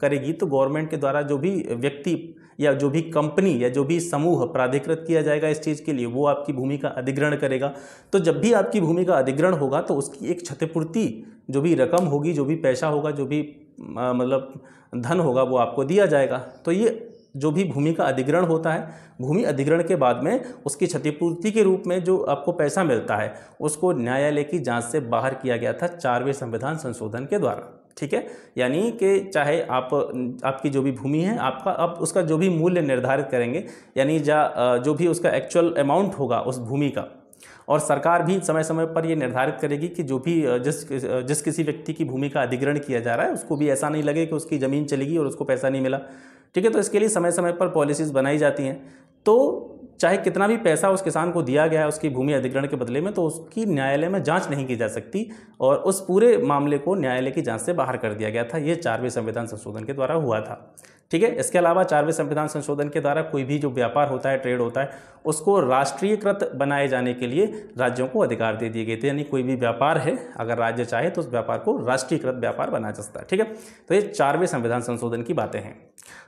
करेगी तो गवर्नमेंट के द्वारा जो भी व्यक्ति या जो भी कंपनी या जो भी समूह प्राधिकृत किया जाएगा इस चीज़ के लिए, वो आपकी भूमि का अधिग्रहण करेगा। तो जब भी आपकी भूमि का अधिग्रहण होगा तो उसकी एक क्षतिपूर्ति जो भी रकम होगी, जो भी पैसा होगा, जो भी मतलब धन होगा, वो आपको दिया जाएगा। तो ये जो भी भूमि का अधिग्रहण होता है, भूमि अधिग्रहण के बाद में उसकी क्षतिपूर्ति के रूप में जो आपको पैसा मिलता है उसको न्यायालय की जांच से बाहर किया गया था 4वें संविधान संशोधन के द्वारा। ठीक है, यानी कि चाहे आपकी जो भी भूमि है, आपका अब उसका जो भी मूल्य निर्धारित करेंगे, यानी जो भी उसका एक्चुअल अमाउंट होगा उस भूमि का, और सरकार भी समय समय पर ये निर्धारित करेगी कि जो भी जिस किसी व्यक्ति की भूमि का अधिग्रहण किया जा रहा है उसको भी ऐसा नहीं लगे कि उसकी ज़मीन चली और उसको पैसा नहीं मिला। ठीक है, तो इसके लिए समय समय पर पॉलिसीज़ बनाई जाती हैं। तो चाहे कितना भी पैसा उस किसान को दिया गया है उसकी भूमि अधिग्रहण के बदले में, तो उसकी न्यायालय में जांच नहीं की जा सकती और उस पूरे मामले को न्यायालय की जांच से बाहर कर दिया गया था। ये 4वें संविधान संशोधन के द्वारा हुआ था। ठीक है, इसके अलावा 4वें संविधान संशोधन के द्वारा कोई भी जो व्यापार होता है, ट्रेड होता है, उसको राष्ट्रीयकृत बनाए जाने के लिए राज्यों को अधिकार दे दिए गए थे। यानी कोई भी व्यापार है, अगर राज्य चाहे तो उस व्यापार को राष्ट्रीयकृत व्यापार बनाया जा सकता है। ठीक है, तो ये 4वें संविधान संशोधन की बातें हैं।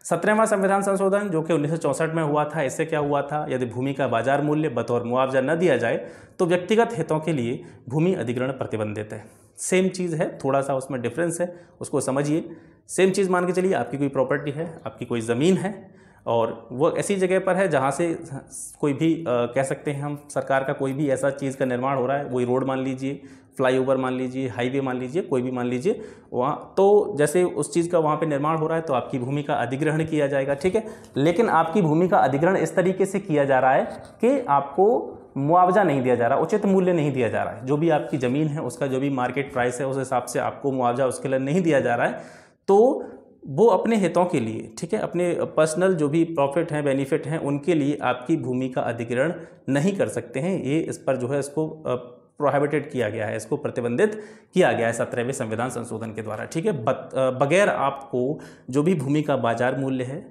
17वां संविधान संशोधन जो कि 1964 में हुआ था, इससे क्या हुआ था, यदि भूमि का बाजार मूल्य बतौर मुआवजा न दिया जाए तो व्यक्तिगत हितों के लिए भूमि अधिग्रहण प्रतिबंधित है। सेम चीज़ है, थोड़ा सा उसमें डिफरेंस है, उसको समझिए। सेम चीज़ मान के चलिए, आपकी कोई प्रॉपर्टी है, आपकी कोई ज़मीन है और वो ऐसी जगह पर है जहाँ से कोई भी कह सकते हैं हम, सरकार का कोई भी ऐसा चीज़ का निर्माण हो रहा है, वही रोड मान लीजिए, फ्लाईओवर मान लीजिए, हाईवे मान लीजिए, कोई भी मान लीजिए, वहाँ तो जैसे उस चीज़ का वहाँ पे निर्माण हो रहा है तो आपकी भूमि का अधिग्रहण किया जाएगा। ठीक है, लेकिन आपकी भूमि का अधिग्रहण इस तरीके से किया जा रहा है कि आपको मुआवजा नहीं दिया जा रहा, उचित मूल्य नहीं दिया जा रहा है। जो भी आपकी ज़मीन है उसका जो भी मार्केट प्राइस है उस हिसाब से आपको मुआवजा उसके लिए नहीं दिया जा रहा है, तो वो अपने हितों के लिए, ठीक है, अपने पर्सनल जो भी प्रॉफिट हैं, बेनिफिट हैं, उनके लिए आपकी भूमि का अधिग्रहण नहीं कर सकते हैं। ये इस पर जो है इसको प्रोहिबिटेड किया गया है, इसको प्रतिबंधित किया गया है 17वें संविधान संशोधन के द्वारा। ठीक है, बगैर आपको जो भी भूमि का बाजार मूल्य है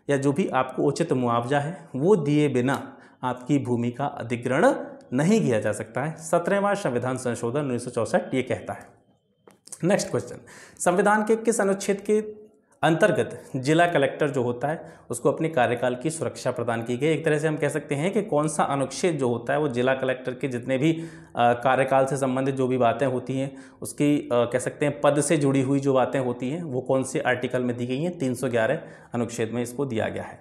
या जो भी आपको उचित मुआवजा है वो दिए बिना आपकी भूमि का अधिग्रहण नहीं किया जा सकता है। 17वां संविधान संशोधन 1964 ये कहता है। नेक्स्ट क्वेश्चन, संविधान के किस अनुच्छेद के अंतर्गत जिला कलेक्टर जो होता है उसको अपने कार्यकाल की सुरक्षा प्रदान की गई? एक तरह से हम कह सकते हैं कि कौन सा अनुच्छेद जो होता है वो जिला कलेक्टर के जितने भी कार्यकाल से संबंधित जो भी बातें होती हैं उसकी कह सकते हैं पद से जुड़ी हुई जो बातें होती हैं वो कौन से आर्टिकल में दी गई हैं? 311 अनुच्छेद में इसको दिया गया है।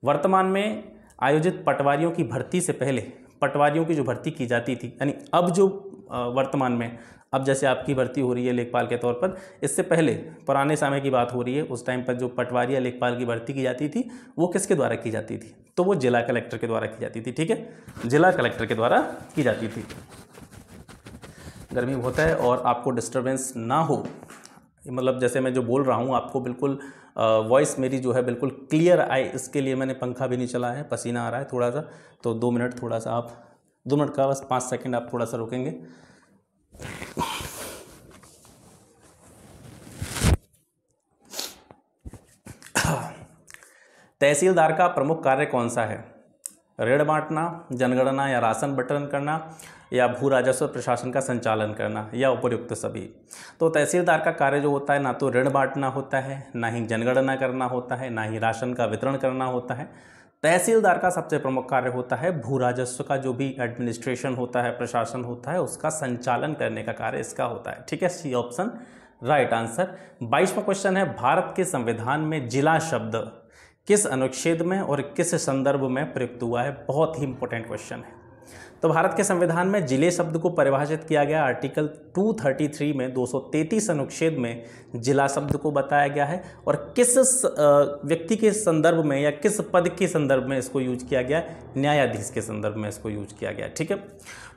वर्तमान में आयोजित पटवारियों की भर्ती से पहले पटवारियों की जो भर्ती की जाती थी, यानी अब जो वर्तमान में अब जैसे आपकी भर्ती हो रही है लेखपाल के तौर पर, इससे पहले पुराने समय की बात हो रही है, उस टाइम पर जो पटवारी या लेखपाल की भर्ती की जाती थी वो किसके द्वारा की जाती थी? तो वो जिला कलेक्टर के द्वारा की जाती थी। ठीक है, जिला कलेक्टर के द्वारा की जाती थी। गर्मी बहुत है और आपको डिस्टर्बेंस ना हो, मतलब जैसे मैं जो बोल रहा हूँ आपको बिल्कुल वॉइस मेरी जो है बिल्कुल क्लियर आए, इसके लिए मैंने पंखा भी नहीं चलाया है, पसीना आ रहा है थोड़ा सा, तो 2 मिनट थोड़ा सा आप 2 मिनट का बस 5 सेकंड आप थोड़ा सा रुकेंगे। तहसीलदार का प्रमुख कार्य कौन सा है? ऋण बांटना, जनगणना या राशन वितरण करना, या भू राजस्व प्रशासन का संचालन करना, या उपयुक्त सभी? तो तहसीलदार का कार्य जो होता है ना तो ऋण बांटना होता है, ना ही जनगणना करना होता है, ना ही राशन का वितरण करना होता है। तहसीलदार का सबसे प्रमुख कार्य होता है भू राजस्व का जो भी एडमिनिस्ट्रेशन होता है, प्रशासन होता है, उसका संचालन करने का कार्य इसका होता है। ठीक है, सी ऑप्शन राइट आंसर। 22वां क्वेश्चन है, भारत के संविधान में जिला शब्द किस अनुच्छेद में और किस संदर्भ में प्रयुक्त हुआ है? बहुत ही इंपॉर्टेंट क्वेश्चन है। तो भारत के संविधान में जिले शब्द को परिभाषित किया गया आर्टिकल 233 में 233 अनुच्छेद में जिला शब्द को बताया गया है, और किस व्यक्ति के संदर्भ में या किस पद के संदर्भ में इसको यूज किया गया? न्यायाधीश के संदर्भ में इसको यूज किया गया। ठीक है,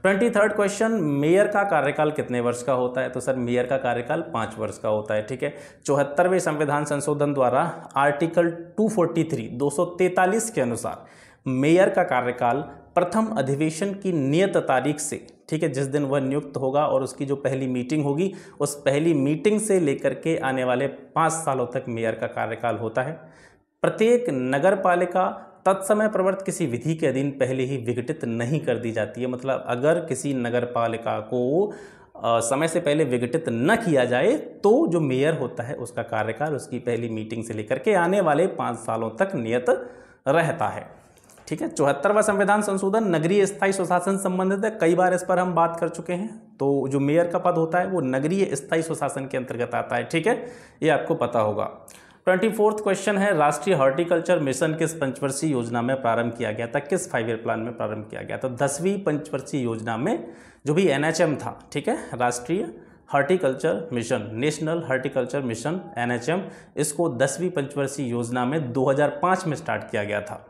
23rd क्वेश्चन, मेयर का कार्यकाल कितने वर्ष का होता है? तो सर मेयर का कार्यकाल 5 वर्ष का होता है। ठीक है, 74वें संविधान संशोधन द्वारा आर्टिकल 243 के अनुसार मेयर का कार्यकाल प्रथम अधिवेशन की नियत तारीख से, ठीक है, जिस दिन वह नियुक्त होगा और उसकी जो पहली मीटिंग होगी उस पहली मीटिंग से लेकर के आने वाले 5 सालों तक मेयर का कार्यकाल होता है। प्रत्येक नगर पालिका तत्समय प्रवर्तित किसी विधि के अधीन पहले ही विघटित नहीं कर दी जाती है। मतलब अगर किसी नगर पालिका को समय से पहले विघटित न किया जाए तो जो मेयर होता है उसका कार्यकाल उसकी पहली मीटिंग से लेकर के आने वाले 5 सालों तक नियत रहता है। ठीक है, 74वां संविधान संशोधन नगरीय स्थायी स्वशासन संबंधित है, कई बार इस पर हम बात कर चुके हैं। तो जो मेयर का पद होता है वो नगरीय स्थायी स्वशासन के अंतर्गत आता है। ठीक है, ये आपको पता होगा। 24th क्वेश्चन है, राष्ट्रीय हॉर्टिकल्चर मिशन किस पंचवर्षीय योजना में प्रारंभ किया गया था? किस 5 ईयर प्लान में प्रारंभ किया गया था? 10वीं पंचवर्षीय योजना में जो भी NHM था, ठीक है, राष्ट्रीय horticulture mission, national horticulture mission NHM, इसको 10वीं पंचवर्षीय योजना में 2005 में स्टार्ट किया गया था।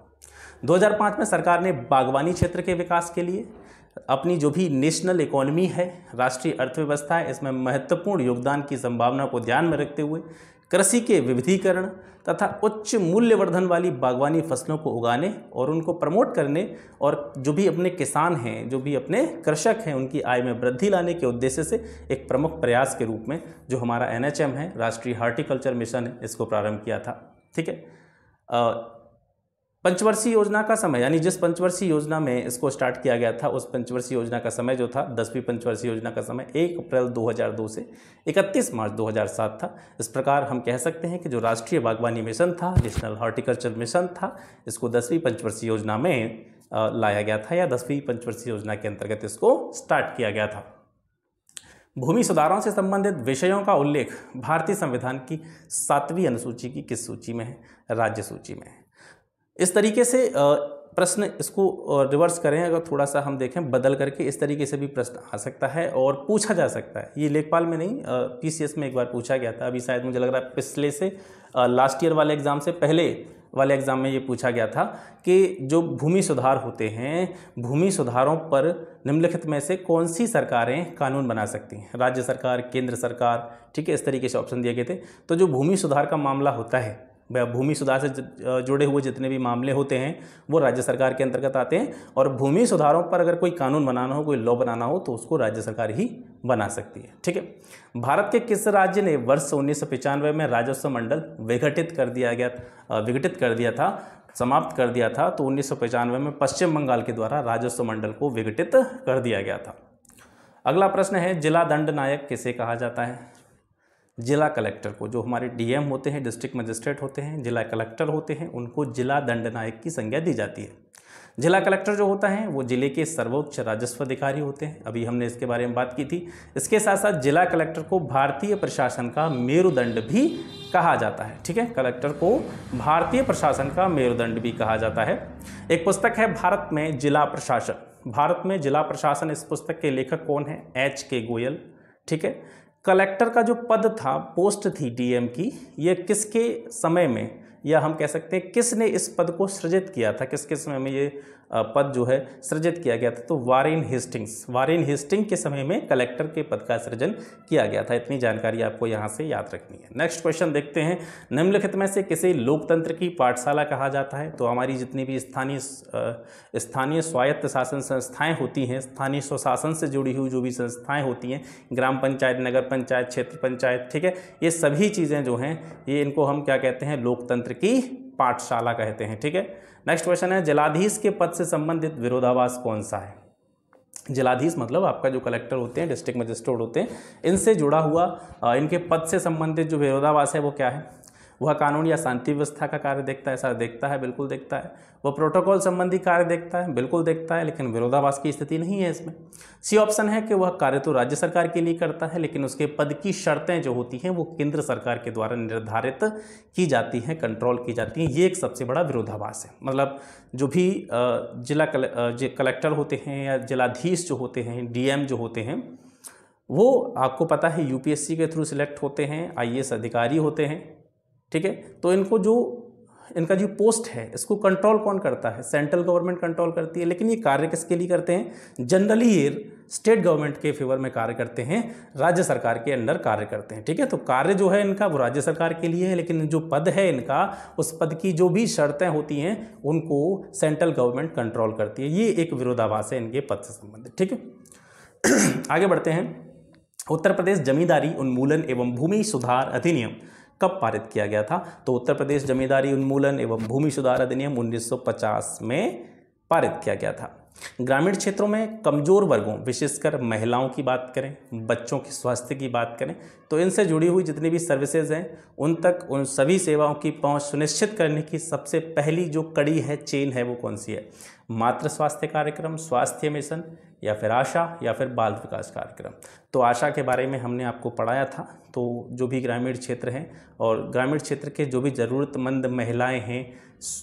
2005 में सरकार ने बागवानी क्षेत्र के विकास के लिए अपनी जो भी नेशनल इकोनॉमी है, राष्ट्रीय अर्थव्यवस्था है, इसमें महत्वपूर्ण योगदान की संभावना को ध्यान में रखते हुए कृषि के विविधीकरण तथा उच्च मूल्यवर्धन वाली बागवानी फसलों को उगाने और उनको प्रमोट करने, और जो भी अपने किसान हैं, जो भी अपने कृषक हैं, उनकी आय में वृद्धि लाने के उद्देश्य से एक प्रमुख प्रयास के रूप में जो हमारा NHM है, राष्ट्रीय हॉर्टिकल्चर मिशन है, इसको प्रारंभ किया था। ठीक है, पंचवर्षीय योजना का समय, यानी जिस पंचवर्षीय योजना में इसको स्टार्ट किया गया था उस पंचवर्षीय योजना का समय जो था, 10वीं पंचवर्षीय योजना का समय 1 अप्रैल 2002 से 31 मार्च 2007 था। इस प्रकार हम कह सकते हैं कि जो राष्ट्रीय बागवानी मिशन था, नेशनल हॉर्टिकल्चर मिशन था, इसको 10वीं पंचवर्षीय योजना में लाया गया था या 10वीं पंचवर्षीय योजना के अंतर्गत इसको स्टार्ट किया गया था। भूमि सुधारों से संबंधित विषयों का उल्लेख भारतीय संविधान की 7वीं अनुसूची की किस सूची में है? राज्य सूची में है। इस तरीके से प्रश्न इसको रिवर्स करें, अगर थोड़ा सा हम देखें बदल करके, इस तरीके से भी प्रश्न आ सकता है और पूछा जा सकता है। ये लेखपाल में नहीं, PCS में एक बार पूछा गया था, अभी शायद मुझे लग रहा है पिछले से लास्ट ईयर वाले एग्ज़ाम से पहले वाले एग्ज़ाम में ये पूछा गया था कि जो भूमि सुधार होते हैं, भूमि सुधारों पर निम्नलिखित में से कौन सी सरकारें कानून बना सकती हैं? राज्य सरकार, केंद्र सरकार, ठीक है, इस तरीके से ऑप्शन दिए गए थे। तो जो भूमि सुधार का मामला होता है, भूमि सुधार से जुड़े हुए जितने भी मामले होते हैं वो राज्य सरकार के अंतर्गत आते हैं, और भूमि सुधारों पर अगर कोई कानून बनाना हो, कोई लॉ बनाना हो, तो उसको राज्य सरकार ही बना सकती है। ठीक है, भारत के किस राज्य ने वर्ष 1995 में राजस्व मंडल विघटित कर दिया था, समाप्त कर दिया था? तो 1995 में पश्चिम बंगाल के द्वारा राजस्व मंडल को विघटित कर दिया गया था। अगला प्रश्न है, जिला दंड नायक किसे कहा जाता है? जिला कलेक्टर को, जो हमारे डीएम होते हैं, डिस्ट्रिक्ट मजिस्ट्रेट होते हैं, जिला कलेक्टर होते हैं, उनको जिला दंडनायक की संज्ञा दी जाती है। जिला कलेक्टर जो होता है वो जिले के सर्वोच्च राजस्व अधिकारी होते हैं, अभी हमने इसके बारे में बात की थी। इसके साथ साथ जिला कलेक्टर को भारतीय प्रशासन का मेरुदंड भी कहा जाता है। ठीक है, कलेक्टर को भारतीय प्रशासन का मेरुदंड भी कहा जाता है। एक पुस्तक है भारत में जिला प्रशासन। भारत में जिला प्रशासन, इस पुस्तक के लेखक कौन है? एच.के. गोयल। ठीक है, कलेक्टर का जो पद था, पोस्ट थी डीएम की, ये किसके समय में, या हम कह सकते हैं किसने इस पद को सृजित किया था, किसके समय में ये पद जो है सृजित किया गया था? तो वारेन हेस्टिंग्स। वारेन हेस्टिंग के समय में कलेक्टर के पद का सृजन किया गया था। इतनी जानकारी आपको यहाँ से याद रखनी है। नेक्स्ट क्वेश्चन देखते हैं, निम्नलिखित में से किसे लोकतंत्र की पाठशाला कहा जाता है? तो हमारी जितनी भी स्थानीय स्वायत्त शासन संस्थाएं होती हैं, स्थानीय स्वशासन से जुड़ी हुई जो भी संस्थाएं होती हैं, ग्राम पंचायत, नगर पंचायत, क्षेत्र पंचायत, ठीक है, ये सभी चीज़ें जो हैं ये इनको हम क्या कहते हैं? लोकतंत्र की पाठशाला कहते हैं। ठीक है, नेक्स्ट क्वेश्चन है, जिलाधीश के पद से संबंधित विरोधाभास कौन सा है? जिलाधीश मतलब आपका जो कलेक्टर होते हैं, डिस्ट्रिक्ट मजिस्ट्रेट होते हैं, इनसे जुड़ा हुआ इनके पद से संबंधित जो विरोधाभास है वो क्या है? वह कानून या शांति व्यवस्था का कार्य देखता है? सर देखता है, बिल्कुल देखता है। वह प्रोटोकॉल संबंधी कार्य देखता है? बिल्कुल देखता है, लेकिन विरोधाभास की स्थिति नहीं है इसमें। सी ऑप्शन है कि वह कार्य तो राज्य सरकार के लिए करता है, लेकिन उसके पद की शर्तें जो होती हैं वो केंद्र सरकार के द्वारा निर्धारित की जाती हैं, कंट्रोल की जाती हैं। ये एक सबसे बड़ा विरोधाभास है। मतलब जो भी कलेक्टर होते हैं या जिलाधीश जो होते हैं, डीएम जो होते हैं, वो आपको पता है यूपीएससी के थ्रू सिलेक्ट होते हैं, आईएएस अधिकारी होते हैं। ठीक है, तो इनका जो पोस्ट है इसको कंट्रोल कौन करता है? सेंट्रल गवर्नमेंट कंट्रोल करती है। लेकिन ये कार्य किसके लिए करते हैं? जनरली ये स्टेट गवर्नमेंट के फेवर में कार्य करते हैं, राज्य सरकार के अंडर कार्य करते हैं। ठीक है, तो कार्य जो है इनका वो राज्य सरकार के लिए है, लेकिन जो पद है इनका, उस पद की जो भी शर्तें होती हैं उनको सेंट्रल गवर्नमेंट कंट्रोल करती है। ये एक विरोधाभास है इनके पद से संबंधित। ठीक है, आगे बढ़ते हैं। उत्तर प्रदेश जमींदारी उन्मूलन एवं भूमि सुधार अधिनियम कब पारित किया गया था? तो उत्तर प्रदेश जमींदारी उन्मूलन एवं भूमि सुधार अधिनियम 1950 में पारित किया गया था। ग्रामीण क्षेत्रों में कमजोर वर्गों, विशेषकर महिलाओं की बात करें, बच्चों के स्वास्थ्य की बात करें, तो इनसे जुड़ी हुई जितनी भी सर्विसेज हैं उन तक उन सभी सेवाओं की पहुंच सुनिश्चित करने की सबसे पहली जो कड़ी है, चेन है, वो कौन सी है? मातृ स्वास्थ्य कार्यक्रम, स्वास्थ्य मिशन, या फिर आशा, या फिर बाल विकास कार्यक्रम। तो आशा के बारे में हमने आपको पढ़ाया था। तो जो भी ग्रामीण क्षेत्र हैं और ग्रामीण क्षेत्र के जो भी ज़रूरतमंद महिलाएं हैं,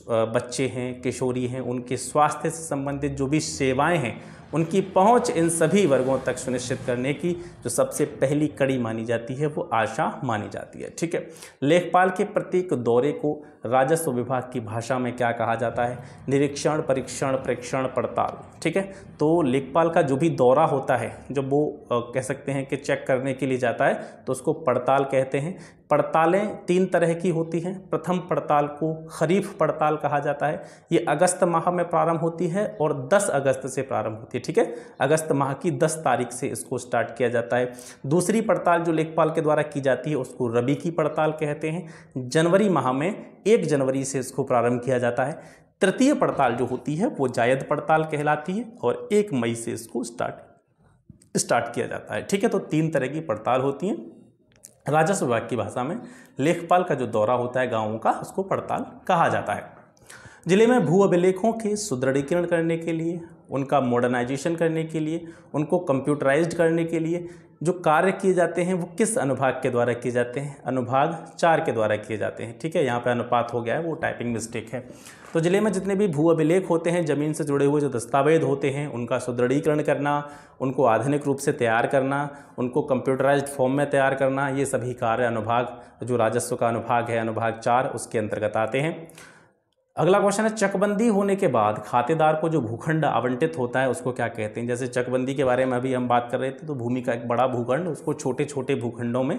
बच्चे हैं, किशोरी हैं, उनके स्वास्थ्य से संबंधित जो भी सेवाएं हैं उनकी पहुंच इन सभी वर्गों तक सुनिश्चित करने की जो सबसे पहली कड़ी मानी जाती है वो आशा मानी जाती है। ठीक है, लेखपाल के प्रत्येक दौरे को राजस्व विभाग की भाषा में क्या कहा जाता है? निरीक्षण, परीक्षण, प्रेक्षण, पड़ताल। ठीक है, तो लेखपाल का जो भी दौरा होता है, जब वो कह सकते हैं कि चेक करने के लिए जाता है, तो उसको पड़ताल कहते हैं। पड़तालें 3 तरह की होती हैं। प्रथम पड़ताल को खरीफ पड़ताल कहा जाता है। ये अगस्त माह में प्रारंभ होती है और 10 अगस्त से प्रारंभ होती है। ठीक है, अगस्त माह की 10 तारीख से इसको स्टार्ट किया जाता है। दूसरी पड़ताल जो लेखपाल के द्वारा की जाती है उसको रबी की पड़ताल कहते हैं। जनवरी माह में 1 जनवरी से इसको प्रारंभ किया जाता है। तृतीय पड़ताल जो होती है वो जायद पड़ताल कहलाती है और 1 मई से इसको स्टार्ट किया जाता है। ठीक है, तो 3 तरह की पड़ताल होती हैं। राजस्व विभाग की भाषा में लेखपाल का जो दौरा होता है गांवों का, उसको पड़ताल कहा जाता है। जिले में भू अभिलेखों के सुदृढ़ीकरण करने के लिए, उनका मॉडर्नाइजेशन करने के लिए, उनको कंप्यूटराइज्ड करने के लिए जो कार्य किए जाते हैं वो किस अनुभाग के द्वारा किए जाते हैं? अनुभाग 4 के द्वारा किए जाते हैं। ठीक है, यहाँ पे अनुपात हो गया है, वो टाइपिंग मिस्टेक है। तो जिले में जितने भी भू अभिलेख होते हैं, ज़मीन से जुड़े हुए जो दस्तावेज होते हैं, उनका सुदृढ़ीकरण करना, उनको आधुनिक रूप से तैयार करना, उनको कंप्यूटराइज्ड फॉर्म में तैयार करना, ये सभी कार्य अनुभाग जो राजस्व का अनुभाग है, अनुभाग 4, उसके अंतर्गत आते हैं। अगला क्वेश्चन है, चकबंदी होने के बाद खातेदार को जो भूखंड आवंटित होता है उसको क्या कहते हैं? जैसे चकबंदी के बारे में अभी हम बात कर रहे थे, तो भूमि का एक बड़ा भूखंड, उसको छोटे छोटे भूखंडों में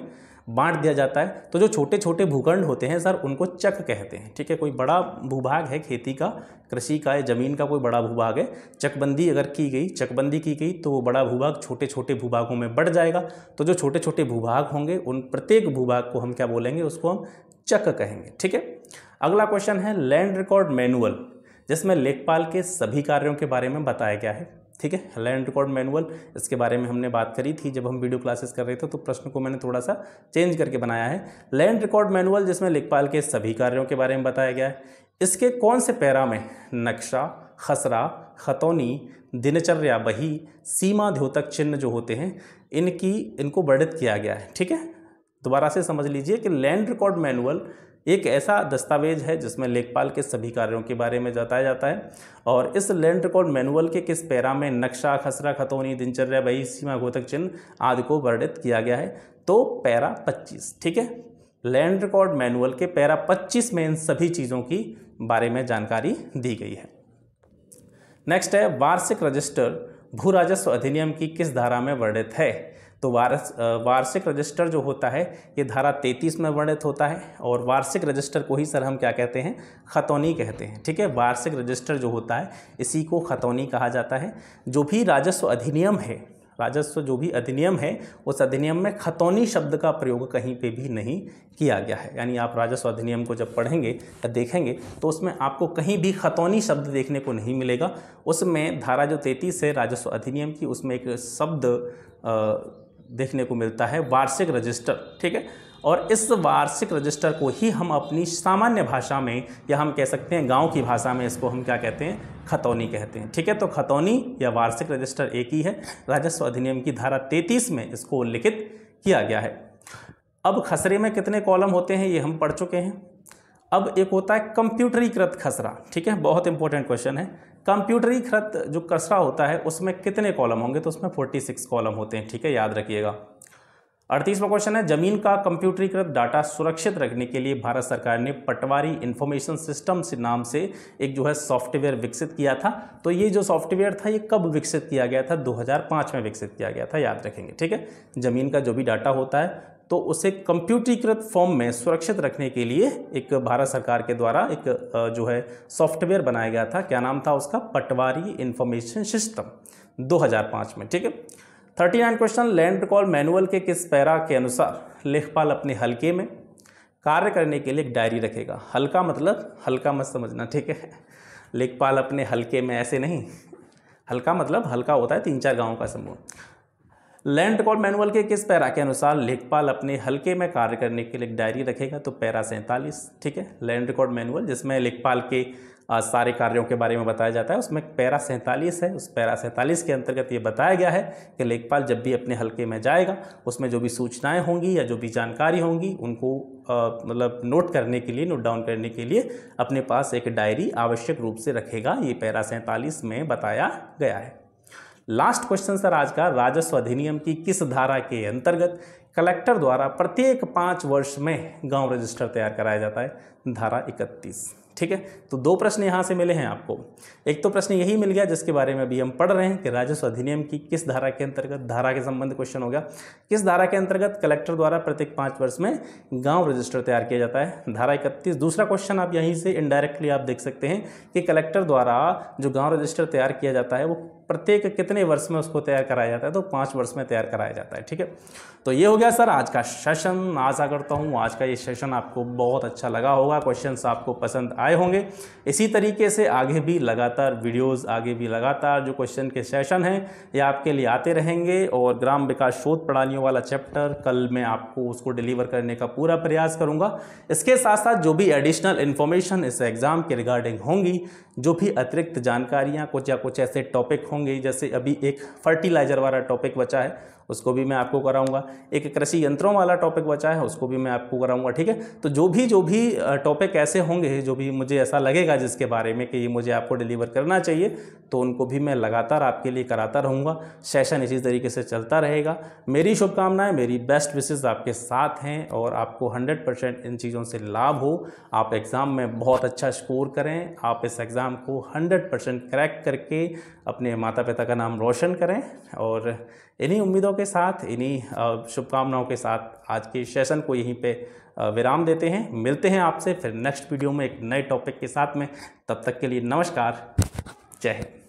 बांट दिया जाता है। तो जो छोटे छोटे भूखंड होते हैं सर, उनको चक कहते हैं। ठीक है, कोई बड़ा भूभाग है, खेती का, कृषि का या जमीन का कोई बड़ा भूभाग है, चकबंदी अगर की गई, चकबंदी की गई, तो वो बड़ा भूभाग छोटे छोटे भूभागों में बढ़ जाएगा। तो जो छोटे छोटे भूभाग होंगे उन प्रत्येक भूभाग को हम क्या बोलेंगे? उसको हम चक कहेंगे। ठीक है, अगला क्वेश्चन है, लैंड रिकॉर्ड मैनुअल, जिसमें लेखपाल के सभी कार्यों के बारे में बताया गया है। ठीक है, लैंड रिकॉर्ड मैनुअल, इसके बारे में हमने बात करी थी जब हम वीडियो क्लासेस कर रहे थे, तो प्रश्न को मैंने थोड़ा सा चेंज करके बनाया है। लैंड रिकॉर्ड मैनुअल जिसमें लेखपाल के सभी कार्यों के बारे में बताया गया है। इसके कौन से पैरा में नक्शा, खसरा, खतौनी, दिनचर्या, बही, सीमा, द्योतक चिन्ह जो होते हैं इनको वर्णित किया गया है। ठीक है, दोबारा से समझ लीजिए कि लैंड रिकॉर्ड मैनुअल एक ऐसा दस्तावेज है जिसमें लेखपाल के सभी कार्यों के बारे में बताया जाता है, और इस लैंड रिकॉर्ड मैनुअल के किस पैरा में नक्शा, खसरा, खतौनी, दिनचर्या, बही, सीमा, द्योतक चिन्ह आदि को वर्णित किया गया है? तो पैरा 25। ठीक है, लैंड रिकॉर्ड मैनुअल के पैरा 25 में इन सभी चीज़ों की बारे में जानकारी दी गई है। नेक्स्ट है वार्षिक रजिस्टर भू राजस्व अधिनियम की किस धारा में वर्णित है? तो वार्षिक रजिस्टर जो होता है ये धारा 33 में वर्णित होता है, और वार्षिक रजिस्टर को ही सर हम क्या कहते हैं? खतौनी कहते हैं। ठीक है, वार्षिक रजिस्टर जो होता है इसी को खतौनी कहा जाता है। जो भी राजस्व अधिनियम है, राजस्व जो भी अधिनियम है, उस अधिनियम में खतौनी शब्द का प्रयोग कहीं पे भी नहीं किया गया है। यानी आप राजस्व अधिनियम को जब पढ़ेंगे या देखेंगे तो उसमें आपको कहीं भी खतौनी शब्द देखने को नहीं मिलेगा। उसमें धारा जो 33 है राजस्व अधिनियम की, उसमें एक शब्द देखने को मिलता है वार्षिक रजिस्टर। ठीक है, और इस वार्षिक रजिस्टर को ही हम अपनी सामान्य भाषा में, या हम कह सकते हैं गांव की भाषा में, इसको हम क्या कहते हैं? खतौनी कहते हैं। ठीक है, तो खतौनी या वार्षिक रजिस्टर एक ही है। राजस्व अधिनियम की धारा 33 में इसको उल्लिखित किया गया है। अब खसरे में कितने कॉलम होते हैं ये हम पढ़ चुके हैं। अब एक होता है कंप्यूटरीकृत खसरा। ठीक है, बहुत इंपॉर्टेंट क्वेश्चन है। कंप्यूटरीकृत जो खसरा होता है उसमें कितने कॉलम होंगे? तो उसमें 46 कॉलम होते हैं। ठीक है, याद रखिएगा। 38वां क्वेश्चन है जमीन का कंप्यूटरीकृत डाटा सुरक्षित रखने के लिए भारत सरकार ने पटवारी इंफॉर्मेशन सिस्टम से नाम से एक जो है सॉफ्टवेयर विकसित किया था। तो ये जो सॉफ्टवेयर था ये कब विकसित किया गया था? 2005 में विकसित किया गया था, याद रखेंगे। ठीक है, जमीन का जो भी डाटा होता है तो उसे कंप्यूटरीकृत फॉर्म में सुरक्षित रखने के लिए एक भारत सरकार के द्वारा एक जो है सॉफ्टवेयर बनाया गया था। क्या नाम था उसका? पटवारी इंफॉर्मेशन सिस्टम, 2005 में। ठीक है, 39 क्वेश्चन लैंड रिकॉर्ड मैनुअल के किस पैरा के अनुसार लेखपाल अपने हलके में कार्य करने के लिए एक डायरी रखेगा? हल्का मतलब हल्का मत समझना, ठीक है। लेखपाल अपने हलके में ऐसे नहीं, हल्का मतलब हल्का होता है 3-4 गाँव का समूह। लैंड रिकॉर्ड मैनुअल के किस पैरा के अनुसार लेखपाल अपने हलके में कार्य करने के लिए एक डायरी रखेगा? तो पैरा 47। ठीक है, लैंड रिकॉर्ड मैनुअल जिसमें लेखपाल के सारे कार्यों के बारे में बताया जाता है उसमें पैरा 47 है। उस पैरा 47 के अंतर्गत ये बताया गया है कि लेखपाल जब भी अपने हलके में जाएगा उसमें जो भी सूचनाएं होंगी या जो भी जानकारी होंगी उनको मतलब नोट करने के लिए, नोट डाउन करने के लिए अपने पास एक डायरी आवश्यक रूप से रखेगा। ये पैरा 47 में बताया गया है। लास्ट क्वेश्चन सर आज का, राजस्व अधिनियम की किस धारा के अंतर्गत कलेक्टर द्वारा प्रत्येक 5 वर्ष में गांव रजिस्टर तैयार कराया जाता है? धारा 31। ठीक है, तो 2 प्रश्न यहाँ से मिले हैं आपको। एक तो प्रश्न यही मिल गया जिसके बारे में अभी हम पढ़ रहे हैं कि राजस्व अधिनियम की किस धारा के अंतर्गत, धारा के संबंध क्वेश्चन हो गया, किस धारा के अंतर्गत कलेक्टर द्वारा प्रत्येक 5 वर्ष में गांव रजिस्टर तैयार किया जाता है? धारा 31। दूसरा क्वेश्चन आप यहीं से इनडायरेक्टली आप देख सकते हैं कि कलेक्टर द्वारा जो गाँव रजिस्टर तैयार किया जाता है वो प्रत्येक कितने वर्ष में उसको तैयार कराया जाता है? तो 5 वर्ष में तैयार कराया जाता है। ठीक है, तो ये हो गया सर आज का सेशन। आशा करता हूँ आज का ये सेशन आपको बहुत अच्छा लगा होगा, क्वेश्चंस आपको पसंद आए होंगे। इसी तरीके से आगे भी लगातार वीडियोस, आगे भी लगातार जो क्वेश्चन के सेशन हैं ये आपके लिए आते रहेंगे। और ग्राम विकास शोध प्रणालियों वाला चैप्टर कल मैं आपको उसको डिलीवर करने का पूरा प्रयास करूँगा। इसके साथ साथ जो भी एडिशनल इन्फॉर्मेशन इस एग्ज़ाम के रिगार्डिंग होंगी, जो भी अतिरिक्त जानकारियाँ कुछ ऐसे टॉपिक होंगे, जैसे अभी एक फर्टिलाइजर वाला टॉपिक बचा है उसको भी मैं आपको कराऊंगा, एक कृषि यंत्रों वाला टॉपिक बचा है उसको भी मैं आपको कराऊंगा। ठीक है, तो जो भी टॉपिक ऐसे होंगे जो भी मुझे ऐसा लगेगा जिसके बारे में कि ये मुझे आपको डिलीवर करना चाहिए, तो उनको भी मैं लगातार आपके लिए कराता रहूँगा। सेशन इसी तरीके से चलता रहेगा। मेरी शुभकामनाएं, मेरी बेस्ट विशेस आपके साथ हैं और आपको 100% इन चीज़ों से लाभ हो। आप एग्ज़ाम में बहुत अच्छा स्कोर करें, आप इस एग्ज़ाम को 100% क्रैक करके अपने माता पिता का नाम रोशन करें। और इन्हीं उम्मीदों के साथ, इन्हीं शुभकामनाओं के साथ आज के सेशन को यहीं पे विराम देते हैं। मिलते हैं आपसे फिर नेक्स्ट वीडियो में एक नए टॉपिक के साथ में। तब तक के लिए नमस्कार, जय हिंद।